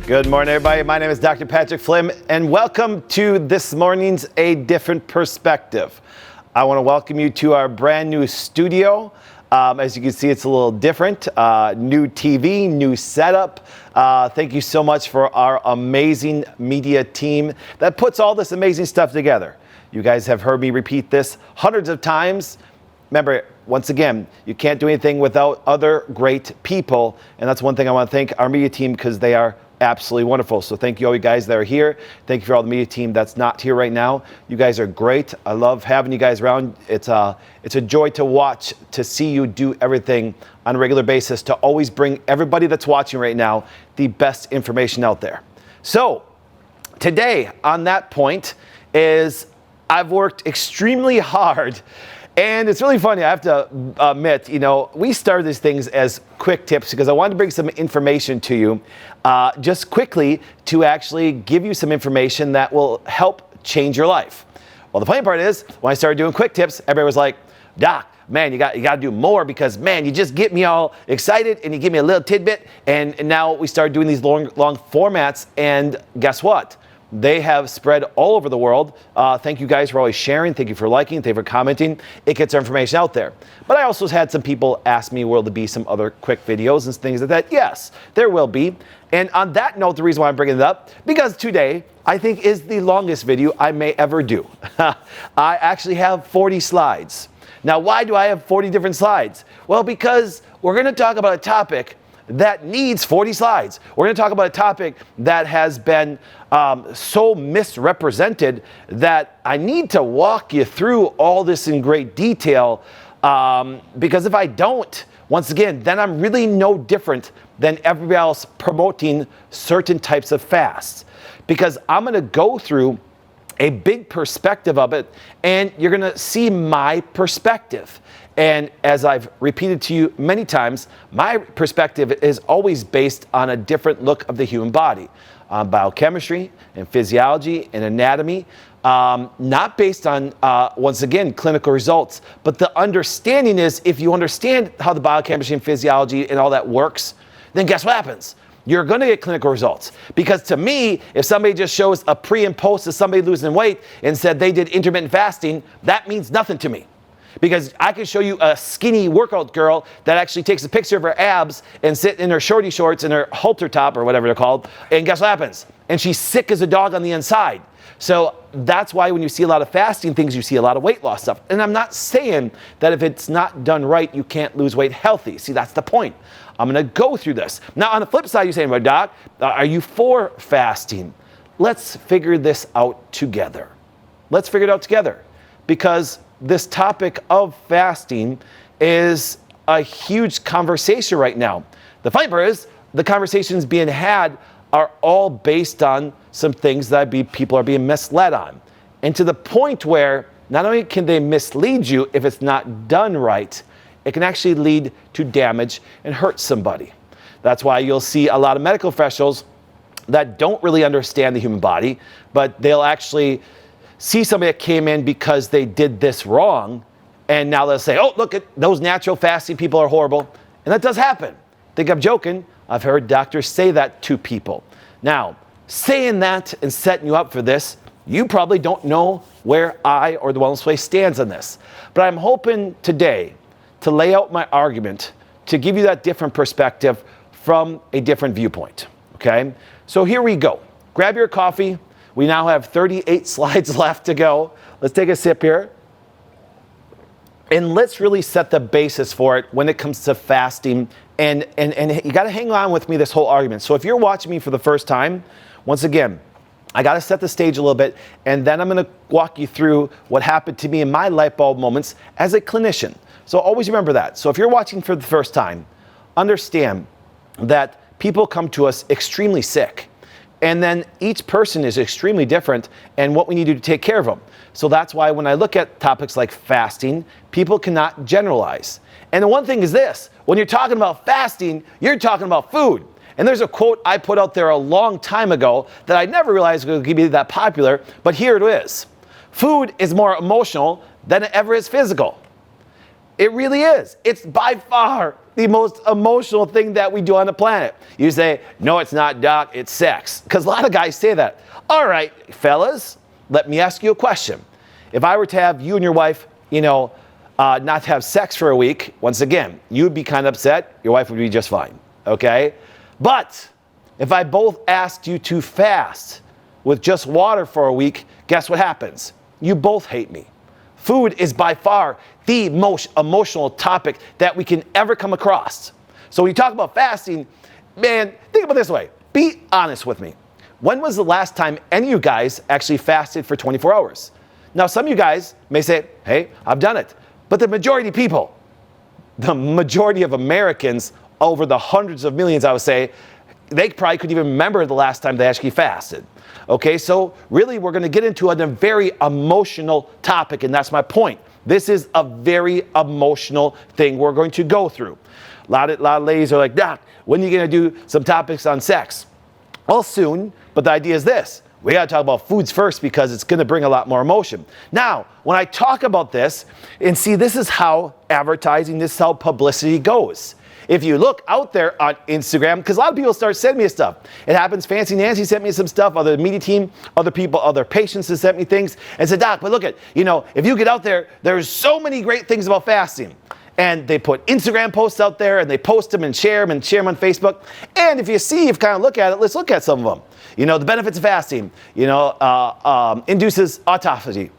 Good morning, everybody. My name is Dr. Patrick Flynn, and welcome to this morning's A Different Perspective. I want to welcome you to our brand new studio. As you can see, it's a little different. New TV, new setup. Thank you so much for our amazing media team that puts all this amazing stuff together. You guys have heard me repeat this hundreds of times. Remember, once again, you can't do anything without other great people. And that's one thing I want to thank our media team, because they are absolutely wonderful. So thank you all you guys that are here. Thank you for all the media team that's not here right now. You guys are great. I love having you guys around. It's a joy to watch, to see you do everything on a regular basis, to always bring everybody that's watching right now the best information out there. So today on that point is I've worked extremely hard. And it's really funny, I have to admit, we started these things as quick tips because I wanted to bring some information to you just quickly to actually give you some information that will help change your life. Well, the funny part is, when I started doing quick tips, everybody was like, Doc, man, you got to do more because, man, you just get me all excited and you give me a little tidbit. And now we started doing these long formats, and guess what? They have spread all over the world. Thank you guys for always sharing. Thank you for liking. Thank you for commenting. It gets our information out there. But I also had some people ask me, will there be some other quick videos and things like that? Yes, there will be. And on that note, the reason why I'm bringing it up, because today I think is the longest video I may ever do. I actually have 40 slides. Now, why do I have 40 different slides? Well, because we're going to talk about a topic that needs 40 slides. We're going to talk about a topic that has been so misrepresented that I need to walk you through all this in great detail, because if I don't, once again, then I'm really no different than everybody else promoting certain types of fasts, because I'm going to go through a big perspective of it, and you're going to see my perspective. And as I've repeated to you many times, my perspective is always based on a different look of the human body, biochemistry and physiology and anatomy, not based on, once again, clinical results. But the understanding is, if you understand how the biochemistry and physiology and all that works, then guess what happens? You're going to get clinical results. Because to me, if somebody just shows a pre and post of somebody losing weight and said they did intermittent fasting, that means nothing to me. Because I can show you a skinny workout girl that actually takes a picture of her abs and sit in her shorty shorts and her halter top, or whatever they're called, and guess what happens? And she's sick as a dog on the inside. So that's why when you see a lot of fasting things, you see a lot of weight loss stuff. And I'm not saying that if it's not done right, you can't lose weight healthy. See, that's the point. I'm going to go through this. Now, on the flip side, you're saying, well, Doc, are you for fasting? Let's figure this out together. Let's figure it out together. Because this topic of fasting is a huge conversation right now. The funny part is, the conversations being had are all based on some things that people are being misled on. And to the point where not only can they mislead you if it's not done right, it can actually lead to damage and hurt somebody. That's why you'll see a lot of medical professionals that don't really understand the human body, but they'll actually see somebody that came in because they did this wrong, and now they'll say, oh, look, at those natural fasting people are horrible. And that does happen. Think I'm joking. I've heard doctors say that to people. Now, saying that and setting you up for this, you probably don't know where I or the Wellness Way stands on this. But I'm hoping today to lay out my argument to give you that different perspective from a different viewpoint. Okay? So here we go. Grab your coffee. We now have 38 slides left to go. Let's take a sip here. And let's really set the basis for it when it comes to fasting. And you got to hang on with me this whole argument. So if you're watching me for the first time, once again, I got to set the stage a little bit, and then I'm going to walk you through what happened to me in my light bulb moments as a clinician. So always remember that. So if you're watching for the first time, understand that people come to us extremely sick. And then each person is extremely different, and what we need to do to take care of them. So that's why when I look at topics like fasting, people cannot generalize. And the one thing is this, when you're talking about fasting, you're talking about food. And there's a quote I put out there a long time ago that I never realized was going to be that popular, but here it is. Food is more emotional than it ever is physical. It really is. It's by far the most emotional thing that we do on the planet. You say, no, it's not, doc, it's sex. Because a lot of guys say that. All right, fellas, let me ask you a question. If I were to have you and your wife, not have sex for a week, once again, you would be kind of upset. Your wife would be just fine, okay? But if I both asked you to fast with just water for a week, guess what happens? You both hate me. Food is by far the most emotional topic that we can ever come across. So when you talk about fasting, man, think about it this way. Be honest with me. When was the last time any of you guys actually fasted for 24 hours? Now, some of you guys may say, hey, I've done it. But the majority of people, the majority of Americans, over the hundreds of millions, I would say, they probably couldn't even remember the last time they actually fasted. Okay, so really we're going to get into a very emotional topic, and that's my point. This is a very emotional thing we're going to go through. A lot of ladies are like, Doc, when are you going to do some topics on sex? Well, soon, but the idea is this. We got to talk about foods first because it's going to bring a lot more emotion. Now, when I talk about this, and see, this is how advertising, this is how publicity goes. If you look out there on Instagram, because a lot of people start sending me stuff. It happens, Fancy Nancy sent me some stuff, other media team, other people, other patients have sent me things, and said, Doc, but look at, if you get out there, there's so many great things about fasting. And they put Instagram posts out there, and they post them and share them on Facebook. And if you kind of look at it, let's look at some of them. The benefits of fasting, induces autophagy,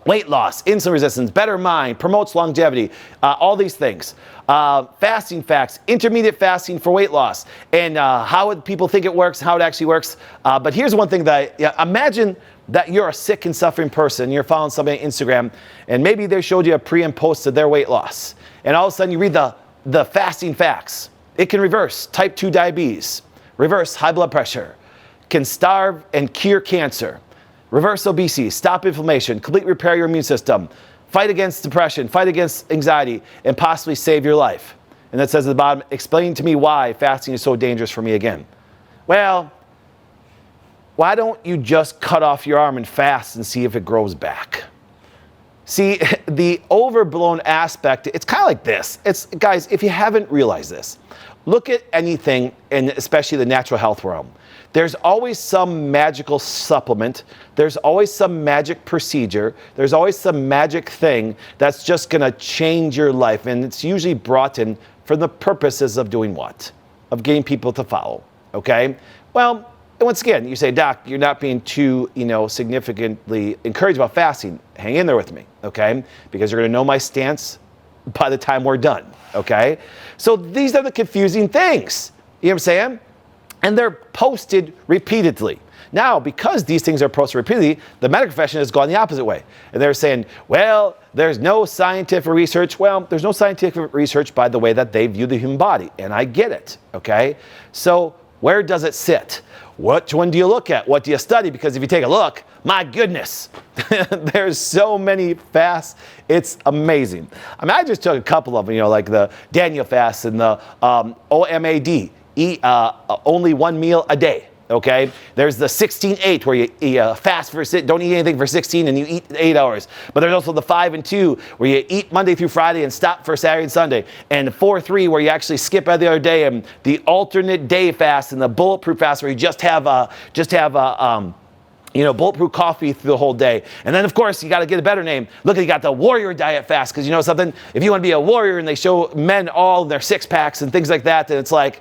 weight loss, insulin resistance, better mind, promotes longevity, all these things. Fasting facts, intermediate fasting for weight loss, and how people think it works, how it actually works. But here's one thing that imagine that you're a sick and suffering person, you're following somebody on Instagram, and maybe they showed you a pre and post of their weight loss. And all of a sudden you read the fasting facts. It can reverse type 2 diabetes, reverse high blood pressure, can starve and cure cancer, reverse obesity, stop inflammation, completely repair your immune system, fight against depression, fight against anxiety, and possibly save your life. And that says at the bottom, explain to me why fasting is so dangerous for me again. Well, why don't you just cut off your arm and fast and see if it grows back? See, the overblown aspect, it's kind of like this. Guys, if you haven't realized this, look at anything, and especially the natural health realm. There's always some magical supplement. There's always some magic procedure. There's always some magic thing that's just going to change your life. And it's usually brought in for the purposes of doing what? Of getting people to follow. Okay? Well, once again, you say, Doc, you're not being too, significantly encouraged about fasting. Hang in there with me. Okay? Because you're going to know my stance by the time we're done. Okay? So these are the confusing things. You know what I'm saying? And they're posted repeatedly. Now, because these things are posted repeatedly, the medical profession has gone the opposite way. And they're saying, well, there's no scientific research. Well, there's no scientific research by the way that they view the human body. And I get it, okay? So where does it sit? Which one do you look at? What do you study? Because if you take a look, my goodness, there's so many fasts. It's amazing. I just took a couple of them, like the Daniel fast and the OMAD. Eat only one meal a day, okay? There's the 16-8 where you fast don't eat anything for 16 and you eat 8 hours. But there's also the 5 and 2 where you eat Monday through Friday and stop for Saturday and Sunday. And 4-3 where you actually skip every other day, and the alternate day fast and the bulletproof fast where you just have bulletproof coffee through the whole day. And then, of course, you got to get a better name. Look, you got the warrior diet fast, because you know something? If you want to be a warrior and they show men all their six-packs and things like that, then it's like,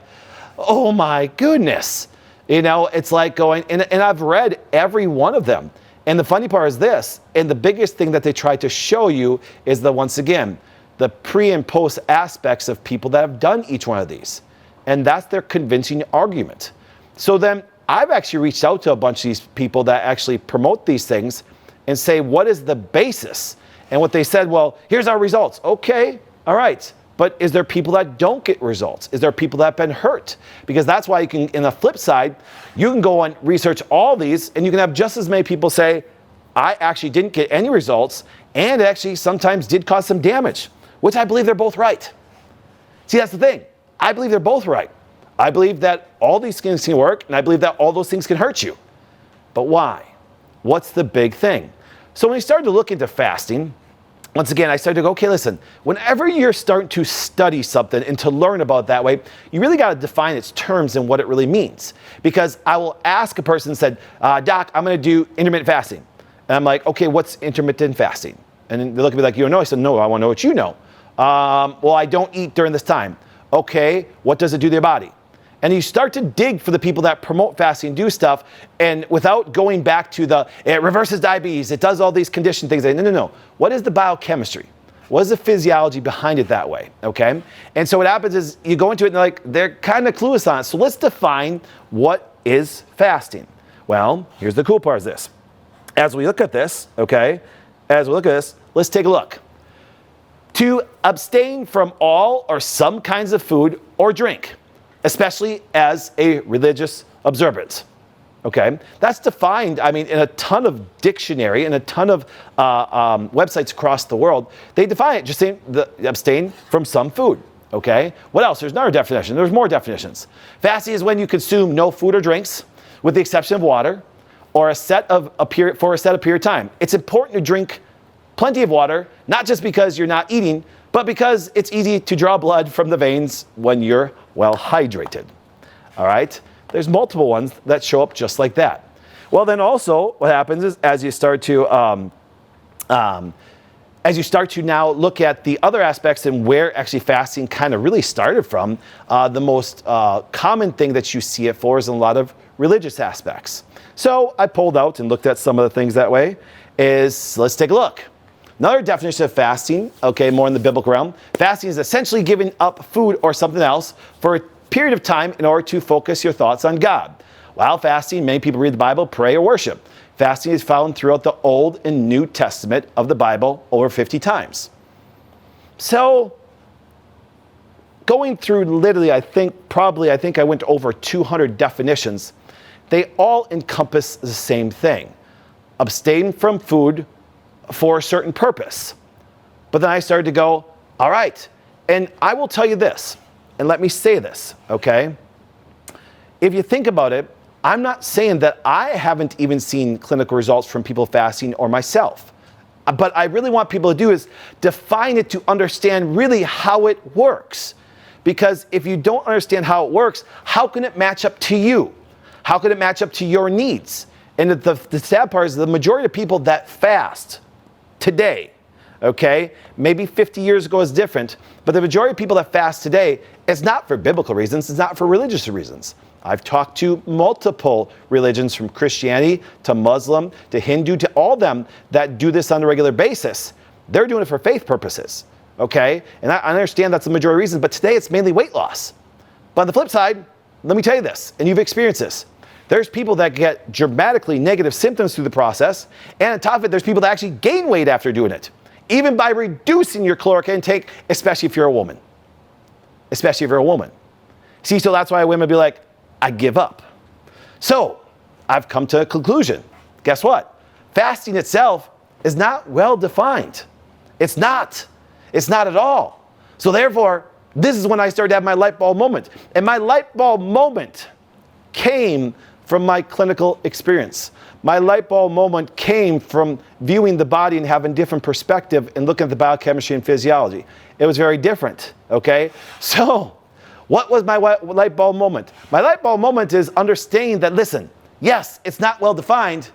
oh my goodness. It's like going, and I've read every one of them. And the funny part is this, and the biggest thing that they try to show you is once again, the pre and post aspects of people that have done each one of these. And that's their convincing argument. So then I've actually reached out to a bunch of these people that actually promote these things and say, what is the basis? And what they said, well, here's our results. Okay, all right. But is there people that don't get results? Is there people that have been hurt? Because that's why you can, in the flip side, you can go and research all these, and you can have just as many people say, I actually didn't get any results, and it actually sometimes did cause some damage, which I believe they're both right. See, that's the thing. I believe they're both right. I believe that all these things can work, and I believe that all those things can hurt you. But why? What's the big thing? So when we started to look into fasting, once again, I started to go, okay, listen, whenever you're starting to study something and to learn about it that way, you really got to define its terms and what it really means. Because I will ask a person and said, Doc, I'm going to do intermittent fasting. And I'm like, okay, what's intermittent fasting? And then they look at me like, you don't know? I said, no, I want to know what you know. Well, I don't eat during this time. Okay, what does it do to your body? And you start to dig for the people that promote fasting, do stuff, and without going back to it reverses diabetes, it does all these condition things. No. What is the biochemistry? What is the physiology behind it that way, okay? And so what happens is you go into it and they're kind of clueless on it. So let's define what is fasting. Well, here's the cool part of this. As we look at this, okay, let's take a look. To abstain from all or some kinds of food or drink, especially as a religious observance, okay? That's defined, in a ton of dictionary and a ton of websites across the world. They define it, just saying abstain from some food, okay? What else? There's another definition. There's more definitions. Fasting is when you consume no food or drinks, with the exception of water, or for a set of period of time. It's important to drink plenty of water, not just because you're not eating, but because it's easy to draw blood from the veins when you're well hydrated. All right? There's multiple ones that show up just like that. Well, then also what happens is as you start to now look at the other aspects and where actually fasting kind of really started from, the most common thing that you see it for is in a lot of religious aspects. So I pulled out and looked at some of the things that way. Let's take a look. Another definition of fasting, okay, more in the biblical realm. Fasting is essentially giving up food or something else for a period of time in order to focus your thoughts on God. While fasting, many people read the Bible, pray, or worship. Fasting is found throughout the Old and New Testament of the Bible over 50 times. So, going through literally, I think I went to over 200 definitions. They all encompass the same thing. Abstain from food for a certain purpose. But then I started to go, all right, and I will tell you this, and let me say this, okay? If you think about it, I'm not saying that I haven't even seen clinical results from people fasting or myself. But I really want people to do is define it to understand really how it works. Because if you don't understand how it works, how can it match up to you? How can it match up to your needs? And the sad part is the majority of people that fast today, okay, maybe 50 years ago is different, but the majority of people that fast today is not for biblical reasons, it's not for religious reasons. I've talked to multiple religions, from Christianity to Muslim to Hindu to all them that do this on a regular basis. They're doing it for faith purposes, okay? And I understand that's the majority of reasons, but today it's mainly weight loss. But on the flip side, let me tell you this, and you've experienced this. There's people that get dramatically negative symptoms through the process, and on top of it, there's people that actually gain weight after doing it, even by reducing your caloric intake, especially if you're a woman. See, so that's why women be like, I give up. So I've come to a conclusion. Guess what? Fasting itself is not well defined. It's not at all. So therefore, this is when I started to have my light bulb moment. And my light bulb moment came from my clinical experience. My light bulb moment came from viewing the body and having different perspective and looking at the biochemistry and physiology. It was very different, okay? So, what was my light bulb moment? My light bulb moment is understanding that, listen, yes, it's not well defined,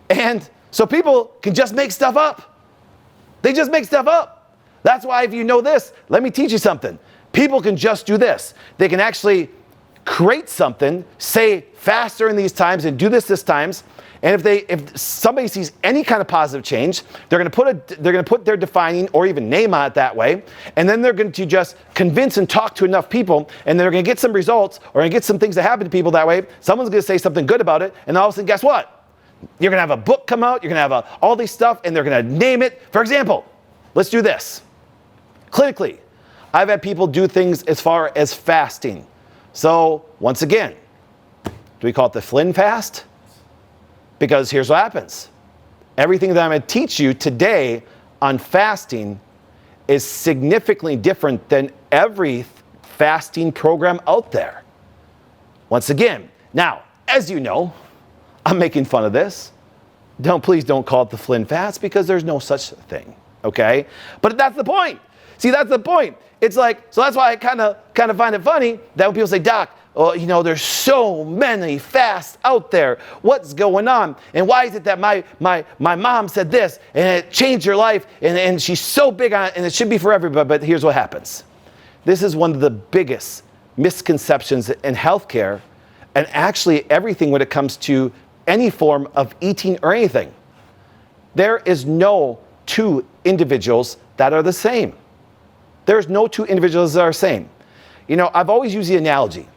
and so people can just make stuff up. They just make stuff up. That's why if you know this, let me teach you something. People can just do this. They can actually create something, say fast during these times and do this times, and if somebody sees any kind of positive change, they're going to put their defining or even name on it that way, and then they're going to just convince and talk to enough people, and they're going to get some results or going to get some things that happen to people that way. Someone's going to say something good about it, and all of a sudden, guess what? You're going to have a book come out, you're going to have all these stuff, and they're going to name it. For example, let's do this. Clinically, I've had people do things as far as fasting. So, once again, do we call it the Flynn fast? Because here's what happens. Everything that I'm going to teach you today on fasting is significantly different than every fasting program out there. Once again, now, as you know, I'm making fun of this. Please don't call it the Flynn fast, because there's no such thing, okay? But that's the point. See, that's the point. It's like, so that's why I kind of find it funny that when people say, Doc, oh, you know, there's so many fasts out there. What's going on? And why is it that my mom said this and it changed her life and she's so big on it and it should be for everybody? But here's what happens. This is one of the biggest misconceptions in healthcare and actually everything when it comes to any form of eating or anything. There is no two individuals that are the same. There's no two individuals that are the same. You know, I've always used the analogy.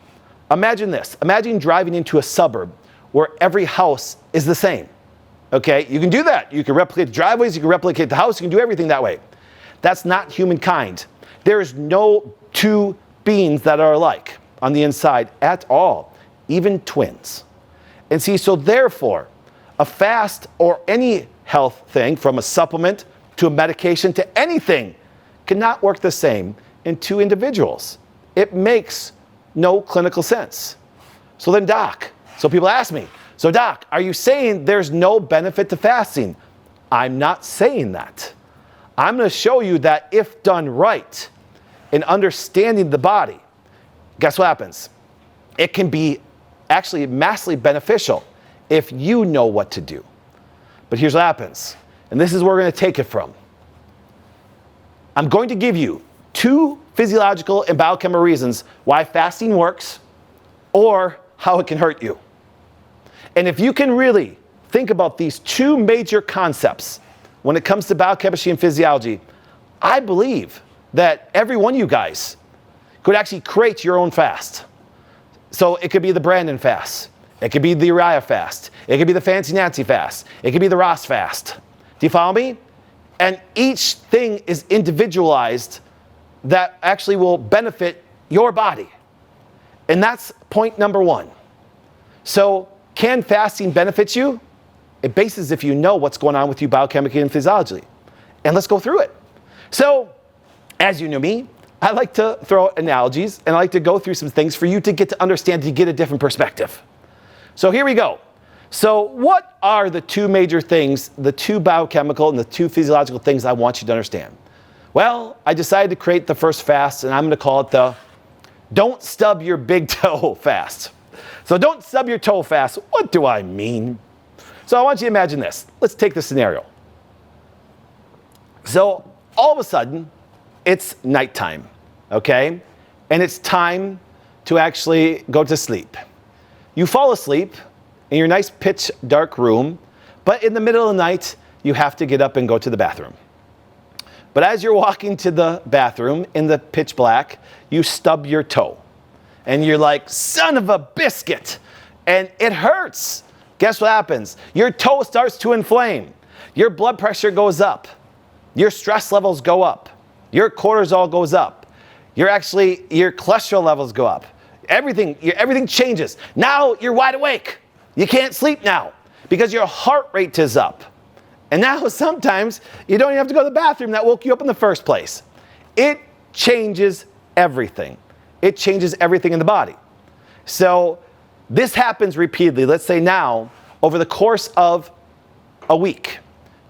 Imagine this. Imagine driving into a suburb where every house is the same. Okay? You can do that. You can replicate the driveways. You can replicate the house. You can do everything that way. That's not humankind. There is no two beings that are alike on the inside at all, even twins. And see, so therefore, a fast or any health thing, from a supplement to a medication to anything, cannot work the same in two individuals. It makes no clinical sense. So then, Doc, so people ask me, so Doc, are you saying there's no benefit to fasting? I'm not saying that. I'm going to show you that if done right in understanding the body, guess what happens? It can be actually massively beneficial if you know what to do. But here's what happens, and this is where we're going to take it from. I'm going to give you two physiological and biochemical reasons why fasting works or how it can hurt you. And if you can really think about these two major concepts when it comes to biochemistry and physiology, I believe that every one of you guys could actually create your own fast. So it could be the Brandon fast. It could be the Uriah fast. It could be the Fancy Nancy fast. It could be the Ross fast. Do you follow me? And each thing is individualized that actually will benefit your body. And that's point number one. So can fasting benefit you? It bases if you know what's going on with you biochemically and physiologically. And let's go through it. So, as you know me, I like to throw out analogies and I like to go through some things for you to get to understand, to get a different perspective. So here we go. So what are the two major things, the two biochemical and the two physiological things I want you to understand? Well, I decided to create the first fast, and I'm going to call it the Don't Stub Your Big Toe Fast. So don't stub your toe fast. What do I mean? So I want you to imagine this. Let's take the scenario. So all of a sudden, it's nighttime, okay? And it's time to actually go to sleep. You fall asleep in your nice pitch dark room, but in the middle of the night, you have to get up and go to the bathroom. But as you're walking to the bathroom in the pitch black, you stub your toe. And you're like, son of a biscuit. And it hurts. Guess what happens? Your toe starts to inflame. Your blood pressure goes up. Your stress levels go up. Your cortisol goes up. Your cholesterol levels go up. Everything changes. Now you're wide awake. You can't sleep now because your heart rate is up. And now sometimes you don't even have to go to the bathroom that woke you up in the first place. It changes everything. It changes everything in the body. So this happens repeatedly. Let's say now, over the course of a week,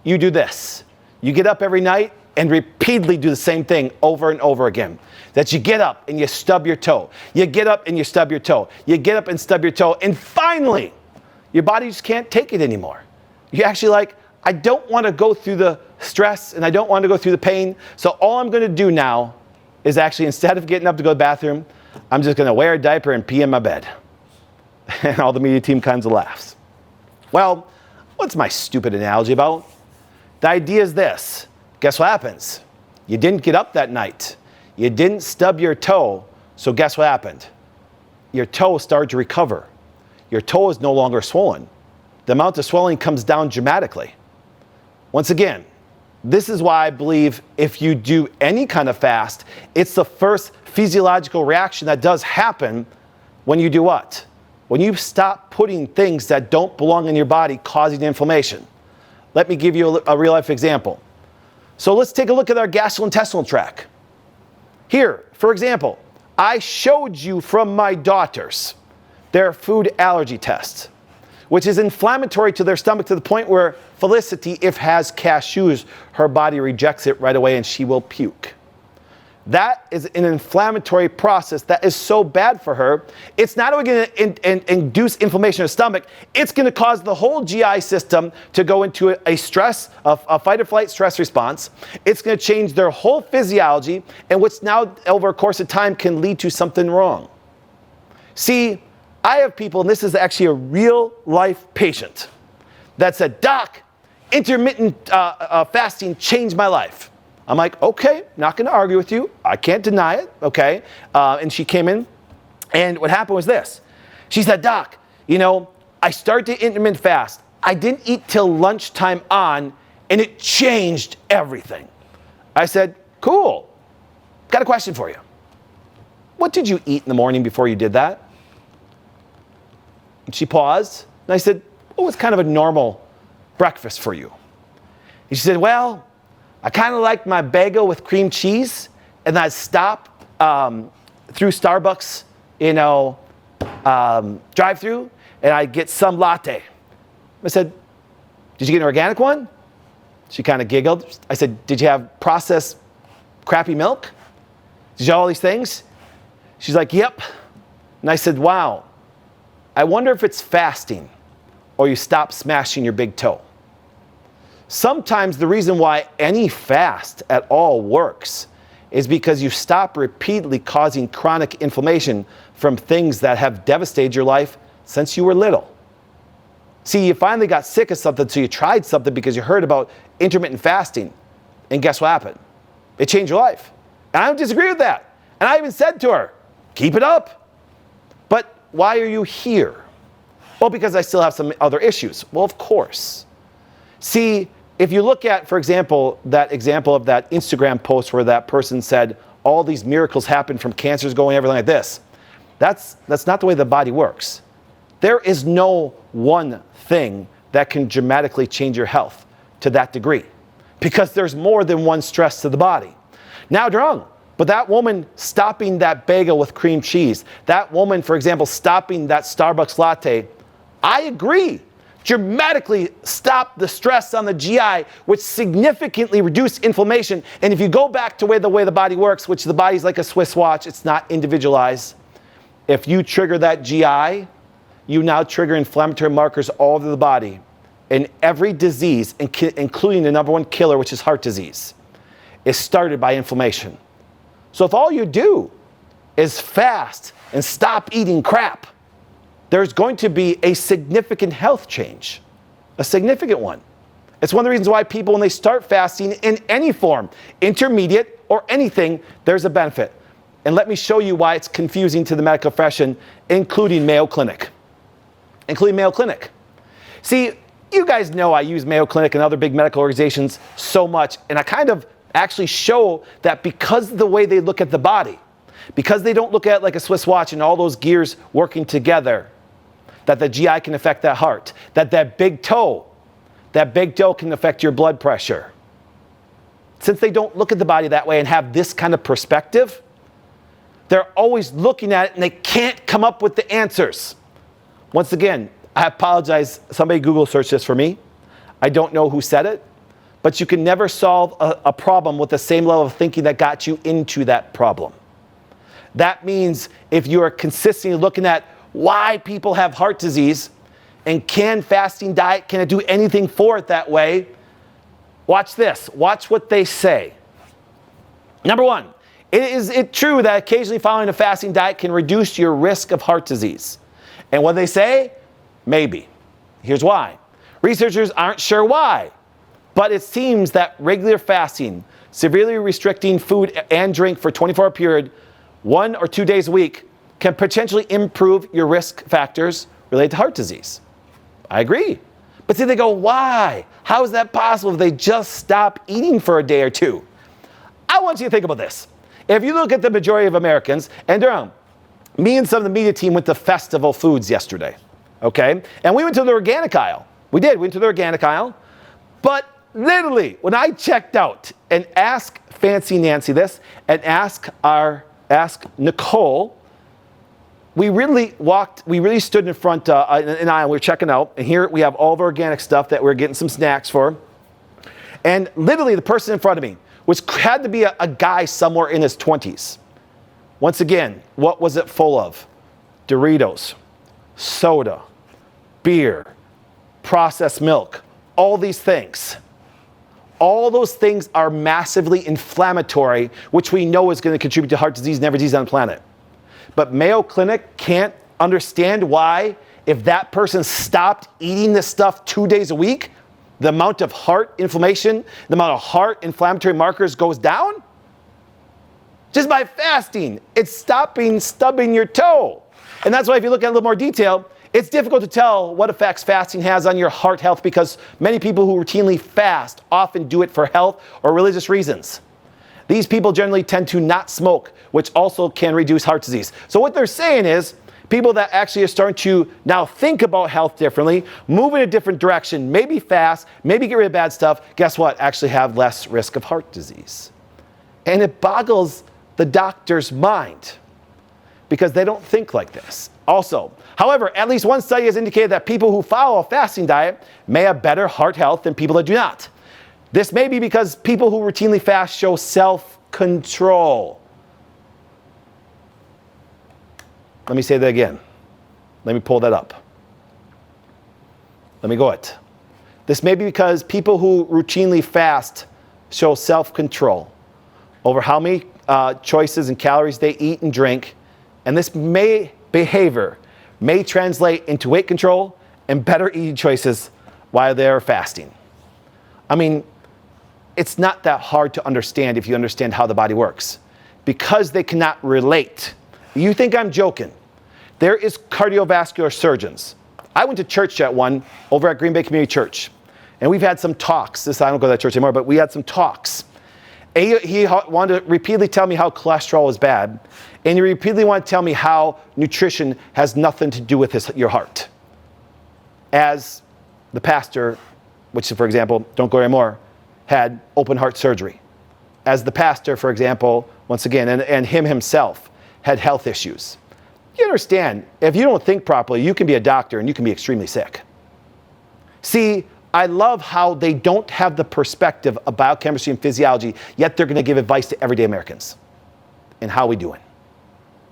you do this. You get up every night and repeatedly do the same thing over and over again. That you get up and you stub your toe. You get up and you stub your toe. You get up and stub your toe. And finally, your body just can't take it anymore. You're actually like, I don't want to go through the stress and I don't want to go through the pain. So all I'm going to do now is actually, instead of getting up to go to the bathroom, I'm just going to wear a diaper and pee in my bed. And all the media team kinds of laughs. Well, what's my stupid analogy about? The idea is this. Guess what happens? You didn't get up that night. You didn't stub your toe. So guess what happened? Your toe started to recover. Your toe is no longer swollen. The amount of swelling comes down dramatically. Once again, this is why I believe if you do any kind of fast, it's the first physiological reaction that does happen when you do what? When you stop putting things that don't belong in your body causing inflammation. Let me give you a real life example. So let's take a look at our gastrointestinal tract. Here, for example, I showed you from my daughters their food allergy tests. which is inflammatory to their stomach to the point where Felicity, if has cashews, her body rejects it right away and she will puke. That is an inflammatory process that is so bad for her. It's not only going to induce inflammation in her stomach, it's going to cause the whole GI system to go into a fight or flight stress response. It's going to change their whole physiology, and what's now over a course of time can lead to something wrong. See, I have people, and this is actually a real life patient, that said, "Doc, intermittent fasting changed my life." I'm like, okay, not going to argue with you. I can't deny it, okay? And she came in, and what happened was this. She said, "Doc, I started to intermittent fast. I didn't eat till lunchtime on, and it changed everything." I said, "Cool. Got a question for you. What did you eat in the morning before you did that?" And she paused, and I said, "What was kind of a normal breakfast for you?" And she said, "Well, I kind of like my bagel with cream cheese, and I'd stop through Starbucks, drive-through, and I'd get some latte." I said, "Did you get an organic one?" She kind of giggled. I said, "Did you have processed crappy milk? Did you have all these things?" She's like, "Yep." And I said, "Wow, I wonder if it's fasting or you stop smashing your big toe." Sometimes the reason why any fast at all works is because you stop repeatedly causing chronic inflammation from things that have devastated your life since you were little. See, you finally got sick of something, so you tried something because you heard about intermittent fasting, and guess what happened? It changed your life. And I don't disagree with that. And I even said to her, "Keep it up." "But why are you here?" "Well, because I still have some other issues." Well, of course. See, if you look at, for example, that example of that Instagram post where that person said all these miracles happen from cancers going, everything like this, that's not the way the body works. There is no one thing that can dramatically change your health to that degree, because there's more than one stress to the body. Now, you're wrong, but that woman stopping that bagel with cream cheese, that woman, for example, stopping that Starbucks latte, I agree, dramatically stop the stress on the GI, which significantly reduce inflammation. And if you go back to the way the body works, which the body's like a Swiss watch, it's not individualized. If you trigger that GI, you now trigger inflammatory markers all over the body. And every disease, including the number one killer, which is heart disease, is started by inflammation. So if all you do is fast and stop eating crap, there's going to be a significant health change, a significant one. It's one of the reasons why people, when they start fasting in any form, intermediate or anything, there's a benefit. And let me show you why it's confusing to the medical profession, including Mayo Clinic. See, you guys know I use Mayo Clinic and other big medical organizations so much, and I kind of actually show that because of the way they look at the body, because they don't look at it like a Swiss watch and all those gears working together, that the GI can affect that heart, that big toe can affect your blood pressure. Since they don't look at the body that way and have this kind of perspective, they're always looking at it and they can't come up with the answers. Once again, I apologize, somebody Google search this for me. I don't know who said it, but you can never solve a problem with the same level of thinking that got you into that problem. That means if you are consistently looking at why people have heart disease and can fasting diet, can it do anything for it that way? Watch this. Watch what they say. Number one, is it true that occasionally following a fasting diet can reduce your risk of heart disease? And what they say? Maybe. Here's why. Researchers aren't sure why, but it seems that regular fasting, severely restricting food and drink for a 24-hour period, 1 or 2 days a week, can potentially improve your risk factors related to heart disease. I agree. But see, they go, why? How is that possible if they just stop eating for a day or two? I want you to think about this. If you look at the majority of Americans, and me and some of the media team went to Festival Foods yesterday, okay? And we went to the organic aisle. We went to the organic aisle. But literally, when I checked out and asked Fancy Nancy this, and asked Nicole, we really stood in front in an aisle, we were checking out, and here we have all of our organic stuff that we're getting some snacks for. And literally the person in front of me, which had to be a guy somewhere in his 20s. Once again, what was it full of? Doritos, soda, beer, processed milk, all these things. All those things are massively inflammatory, which we know is going to contribute to heart disease and every disease on the planet. But Mayo Clinic can't understand why, if that person stopped eating this stuff 2 days a week, the amount of heart inflammation, the amount of heart inflammatory markers goes down? Just by fasting, it's stopping stubbing your toe. And that's why if you look at a little more detail, it's difficult to tell what effects fasting has on your heart health because many people who routinely fast often do it for health or religious reasons. These people generally tend to not smoke, which also can reduce heart disease. So what they're saying is, people that actually are starting to now think about health differently, move in a different direction, maybe fast, maybe get rid of bad stuff, guess what? Actually have less risk of heart disease. And it boggles the doctor's mind because they don't think like this. Also, however, at least one study has indicated that people who follow a fasting diet may have better heart health than people that do not. This may be because people who routinely fast show self-control. Let me say that again. Let me pull that up. Let me go it. This may be because people who routinely fast show self-control over how many choices and calories they eat and drink, and this behavior may translate into weight control and better eating choices while they're fasting. I mean, it's not that hard to understand if you understand how the body works, because they cannot relate. You think I'm joking. There is cardiovascular surgeons. I went to church at one over at Green Bay Community Church, and we've had some talks. I don't go to that church anymore, but we had some talks. He wanted to repeatedly tell me how cholesterol is bad, and he repeatedly wanted to tell me how nutrition has nothing to do with your heart. As the pastor, which for example, don't go anymore, had open heart surgery. As the pastor, for example, once again, and him himself had health issues. You understand, if you don't think properly, you can be a doctor and you can be extremely sick. See, I love how they don't have the perspective of biochemistry and physiology, yet they're going to give advice to everyday Americans. And how we doing?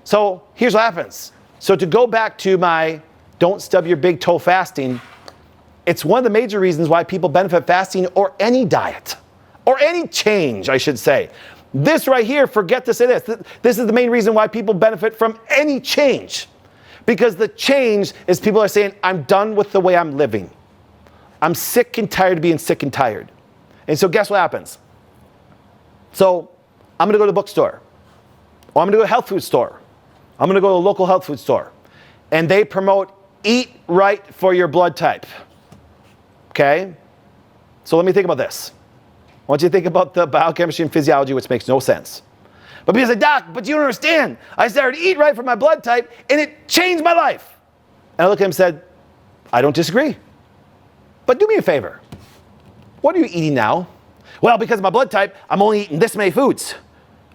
So here's what happens. So to go back to my don't stub your big toe fasting, it's one of the major reasons why people benefit fasting or any diet, or any change, I should say. This right here, forget to say this. This is the main reason why people benefit from any change. Because the change is people are saying, I'm done with the way I'm living. I'm sick and tired of being sick and tired. And so guess what happens? So I'm going to go to the bookstore. Or I'm going to go to a health food store. I'm going to go to a local health food store. And they promote eat right for your blood type. Okay? So let me think about this. I want you to think about the biochemistry and physiology, which makes no sense. But because doc, but you don't understand. I started to eat right for my blood type, and it changed my life. And I looked at him and said, I don't disagree. But do me a favor. What are you eating now? Well, because of my blood type, I'm only eating this many foods.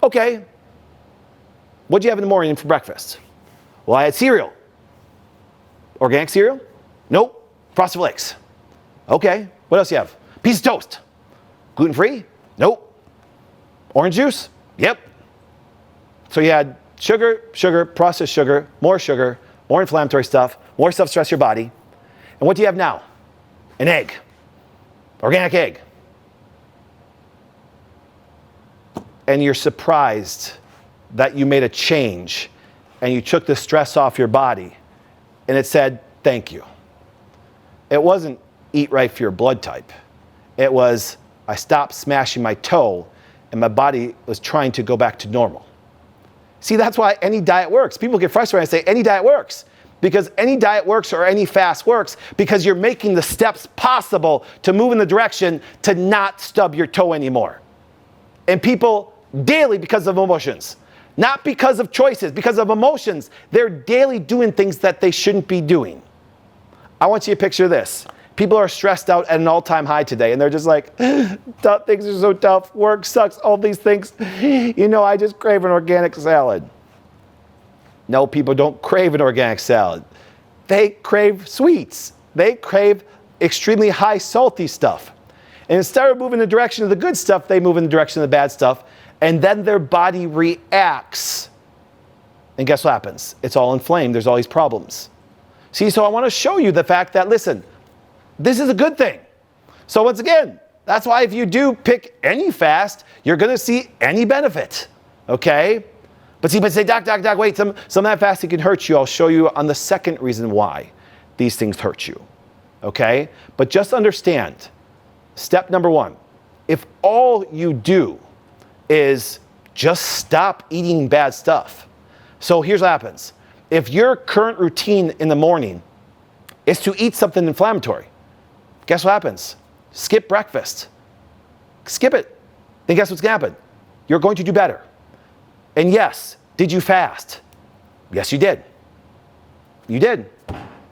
Okay. What'd you have in the morning for breakfast? Well, I had cereal. Organic cereal? Nope. Frosted Flakes. Okay. What else you have? Piece of toast. Gluten-free? Nope. Orange juice? Yep. So you had sugar, processed sugar, more inflammatory stuff, more stuff to stress your body. And what do you have now? An egg. Organic egg. And you're surprised that you made a change and you took the stress off your body and it said, thank you. It wasn't eat right for your blood type. It was, I stopped smashing my toe and my body was trying to go back to normal. See, that's why any diet works. People get frustrated and say any diet works. Because any diet works or any fast works because you're making the steps possible to move in the direction to not stub your toe anymore. And people daily, because of emotions, not because of choices, because of emotions, they're daily doing things that they shouldn't be doing. I want you to picture this. People are stressed out at an all-time high today, and they're just like, things are so tough, work sucks, all these things. You know, I just crave an organic salad. No, people don't crave an organic salad. They crave sweets. They crave extremely high salty stuff. And instead of moving in the direction of the good stuff, they move in the direction of the bad stuff. And then their body reacts. And guess what happens? It's all inflamed. There's all these problems. See, so I want to show you the fact that, listen, this is a good thing. So once again, that's why if you do pick any fast, you're going to see any benefit. Okay? But say, Doc, wait, some of that fasting can hurt you. I'll show you on the second reason why these things hurt you. Okay? But just understand, step number one, if all you do is just stop eating bad stuff. So here's what happens. If your current routine in the morning is to eat something inflammatory, guess what happens? Skip breakfast. Skip it. Then guess what's going to happen? You're going to do better. And yes, did you fast? Yes, you did. You did.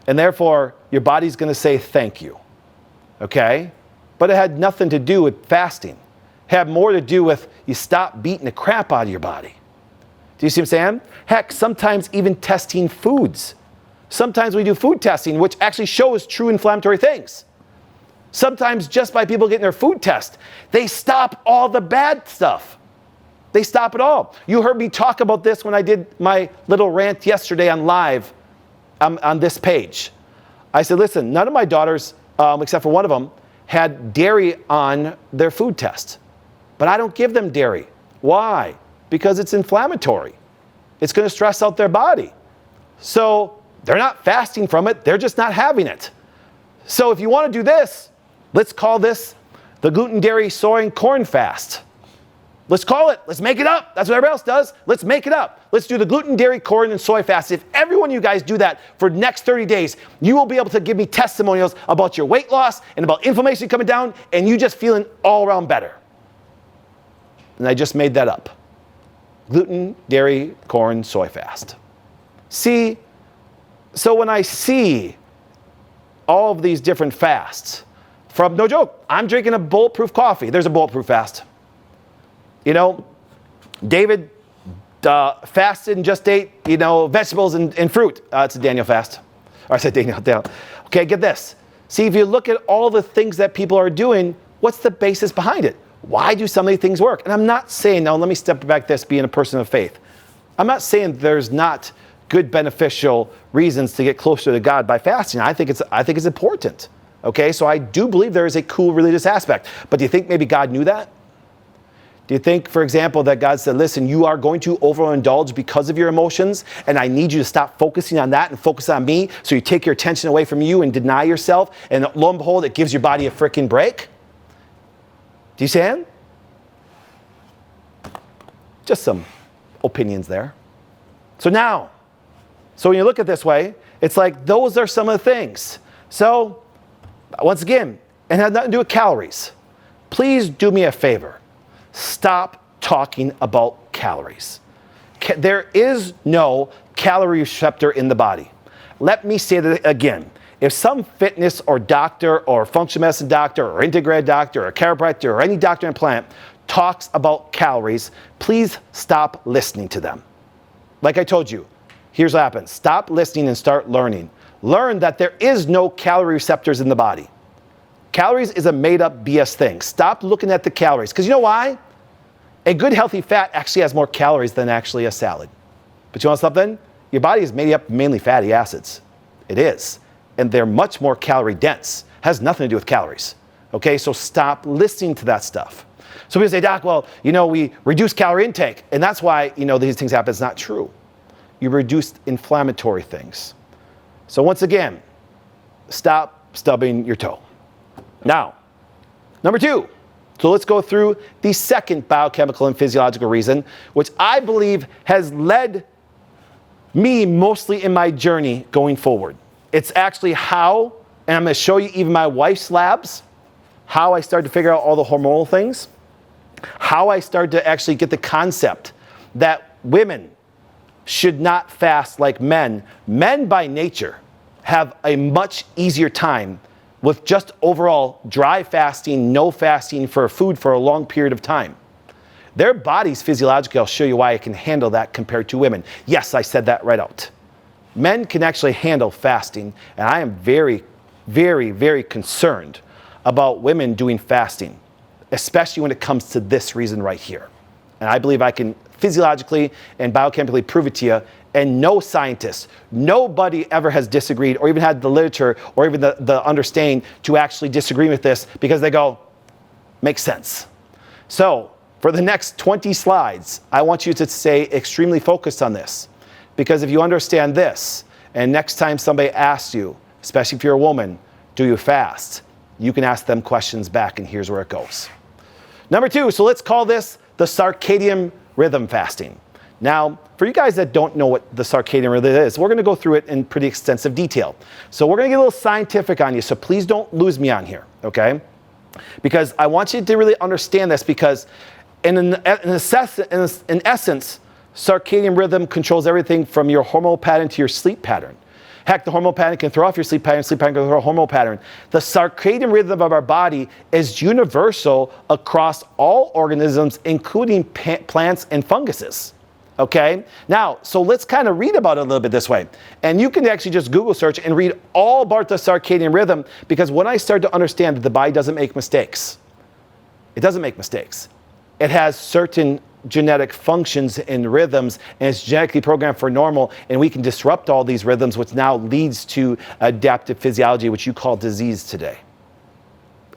And therefore, your body's going to say thank you. Okay? But it had nothing to do with fasting. It had more to do with you stop beating the crap out of your body. Do you see what I'm saying? Heck, sometimes even testing foods. Sometimes we do food testing, which actually shows true inflammatory things. Sometimes just by people getting their food test, they stop all the bad stuff. They stop it all. You heard me talk about this when I did my little rant yesterday on live on this page. I said, listen, none of my daughters, except for one of them, had dairy on their food test. But I don't give them dairy. Why? Because it's inflammatory. It's going to stress out their body. So they're not fasting from it. They're just not having it. So if you want to do this, let's call this the gluten, dairy, soy, and corn fast. Let's call it. Let's make it up. That's what everybody else does. Let's make it up. Let's do the gluten, dairy, corn, and soy fast. If every one of you guys do that for the next 30 days, you will be able to give me testimonials about your weight loss and about inflammation coming down and you just feeling all around better. And I just made that up. Gluten, dairy, corn, soy fast. See, so when I see all of these different fasts, from, no joke, I'm drinking a bulletproof coffee. There's a bulletproof fast. You know, David fasted and just ate, vegetables and fruit. It's a Daniel fast. Or I said Daniel. Okay, get this. See, if you look at all the things that people are doing, what's the basis behind it? Why do some of these things work? And I'm not saying, now let me step back this being a person of faith. I'm not saying there's not good beneficial reasons to get closer to God by fasting. I think it's important. Okay, so I do believe there is a cool religious aspect. But do you think maybe God knew that? Do you think, for example, that God said, listen, you are going to overindulge because of your emotions, and I need you to stop focusing on that and focus on me, so you take your attention away from you and deny yourself, and lo and behold, it gives your body a freaking break? Do you see it? Just some opinions there. So when you look at it this way, it's like those are some of the things. So, once again, it had nothing to do with calories. Please do me a favor. Stop talking about calories. There is no calorie receptor in the body. Let me say that again. If some fitness or doctor or functional medicine doctor or integrated doctor or chiropractor or any doctor on the planet talks about calories, please stop listening to them. Like I told you, here's what happens. Stop listening and start learning. Learn that there is no calorie receptors in the body. Calories is a made-up BS thing. Stop looking at the calories. Because you know why? A good healthy fat actually has more calories than actually a salad. But you want something? Your body is made up mainly fatty acids. It is. And they're much more calorie dense. Has nothing to do with calories. Okay, so stop listening to that stuff. So people say, Doc, well, we reduce calorie intake, and that's why, these things happen. It's not true. You reduced inflammatory things. So once again, stop stubbing your toe. Now, number 2. So let's go through the second biochemical and physiological reason, which I believe has led me mostly in my journey going forward. It's actually how, and I'm going to show you even my wife's labs, how I started to figure out all the hormonal things, how I started to actually get the concept that women should not fast like men. Men by nature have a much easier time with just overall dry fasting, no fasting for food for a long period of time. Their bodies physiologically, I'll show you why it can handle that compared to women. Yes, I said that right out. Men can actually handle fasting, and I am very, very, very concerned about women doing fasting, especially when it comes to this reason right here. And I believe I can physiologically and biochemically prove it to you, and no scientist, nobody ever has disagreed or even had the literature or even the understanding to actually disagree with this, because they go, makes sense. So for the next 20 slides, I want you to stay extremely focused on this, because if you understand this, and next time somebody asks you, especially if you're a woman, do you fast? You can ask them questions back, and here's where it goes. Number 2, so let's call this the circadian rhythm fasting. Now, for you guys that don't know what the circadian rhythm is, we're going to go through it in pretty extensive detail. So we're going to get a little scientific on you, so please don't lose me on here, okay? Because I want you to really understand this, because in essence, circadian rhythm controls everything from your hormonal pattern to your sleep pattern. Heck, the hormonal pattern can throw off your sleep pattern can throw a hormonal pattern. The circadian rhythm of our body is universal across all organisms, including plants and funguses. Okay? Now, so let's kind of read about it a little bit this way. And you can actually just Google search and read all about the circadian rhythm, because when I start to understand that the body doesn't make mistakes, it doesn't make mistakes. It has certain genetic functions and rhythms, and it's genetically programmed for normal, and we can disrupt all these rhythms, which now leads to adaptive physiology, which you call disease today.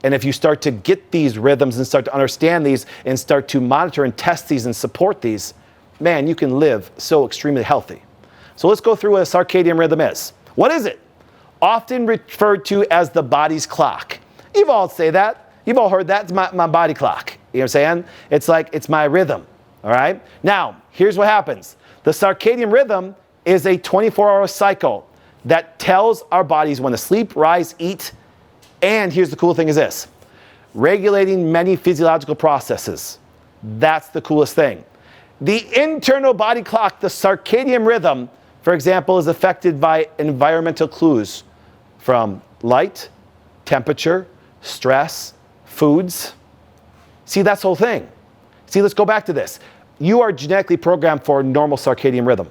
And if you start to get these rhythms and start to understand these and start to monitor and test these and support these, man, you can live so extremely healthy. So let's go through what a circadian rhythm is. What is it? Often referred to as the body's clock. You've all say that. You've all heard that. It's my body clock. You know what I'm saying? It's like, it's my rhythm. All right? Now, here's what happens. The circadian rhythm is a 24-hour cycle that tells our bodies when to sleep, rise, eat, and here's the cool thing is this, regulating many physiological processes. That's the coolest thing. The internal body clock, the circadian rhythm, for example, is affected by environmental clues from light, temperature, stress, foods. See, that's the whole thing. See, let's go back to this. You are genetically programmed for a normal circadian rhythm.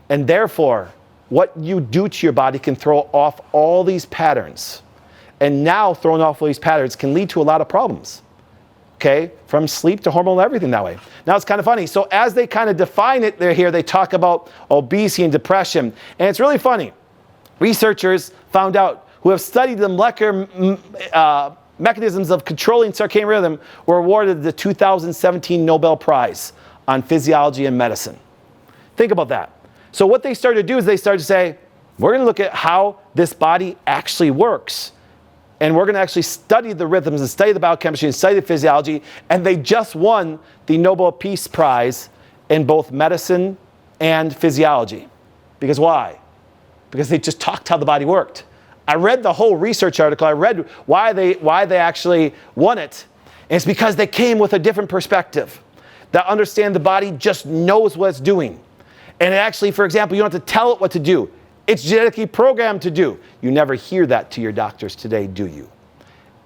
And therefore, what you do to your body can throw off all these patterns. And now throwing off all these patterns can lead to a lot of problems. Okay? From sleep to hormonal, everything that way. Now it's kind of funny. So as they kind of define it there here, they talk about obesity and depression. And it's really funny. Researchers found out who have studied the molecular mechanisms of controlling circadian rhythm were awarded the 2017 Nobel Prize on Physiology and Medicine. Think about that. So what they started to do is they started to say, we're going to look at how this body actually works. And we're going to actually study the rhythms and study the biochemistry and study the physiology. And they just won the Nobel Peace Prize in both medicine and physiology. Because why? Because they just talked how the body worked. I read the whole research article. I read why they actually won it. And it's because they came with a different perspective that understand the body just knows what it's doing. And it actually, for example, you don't have to tell it what to do. It's genetically programmed to do. You never hear that to your doctors today, do you?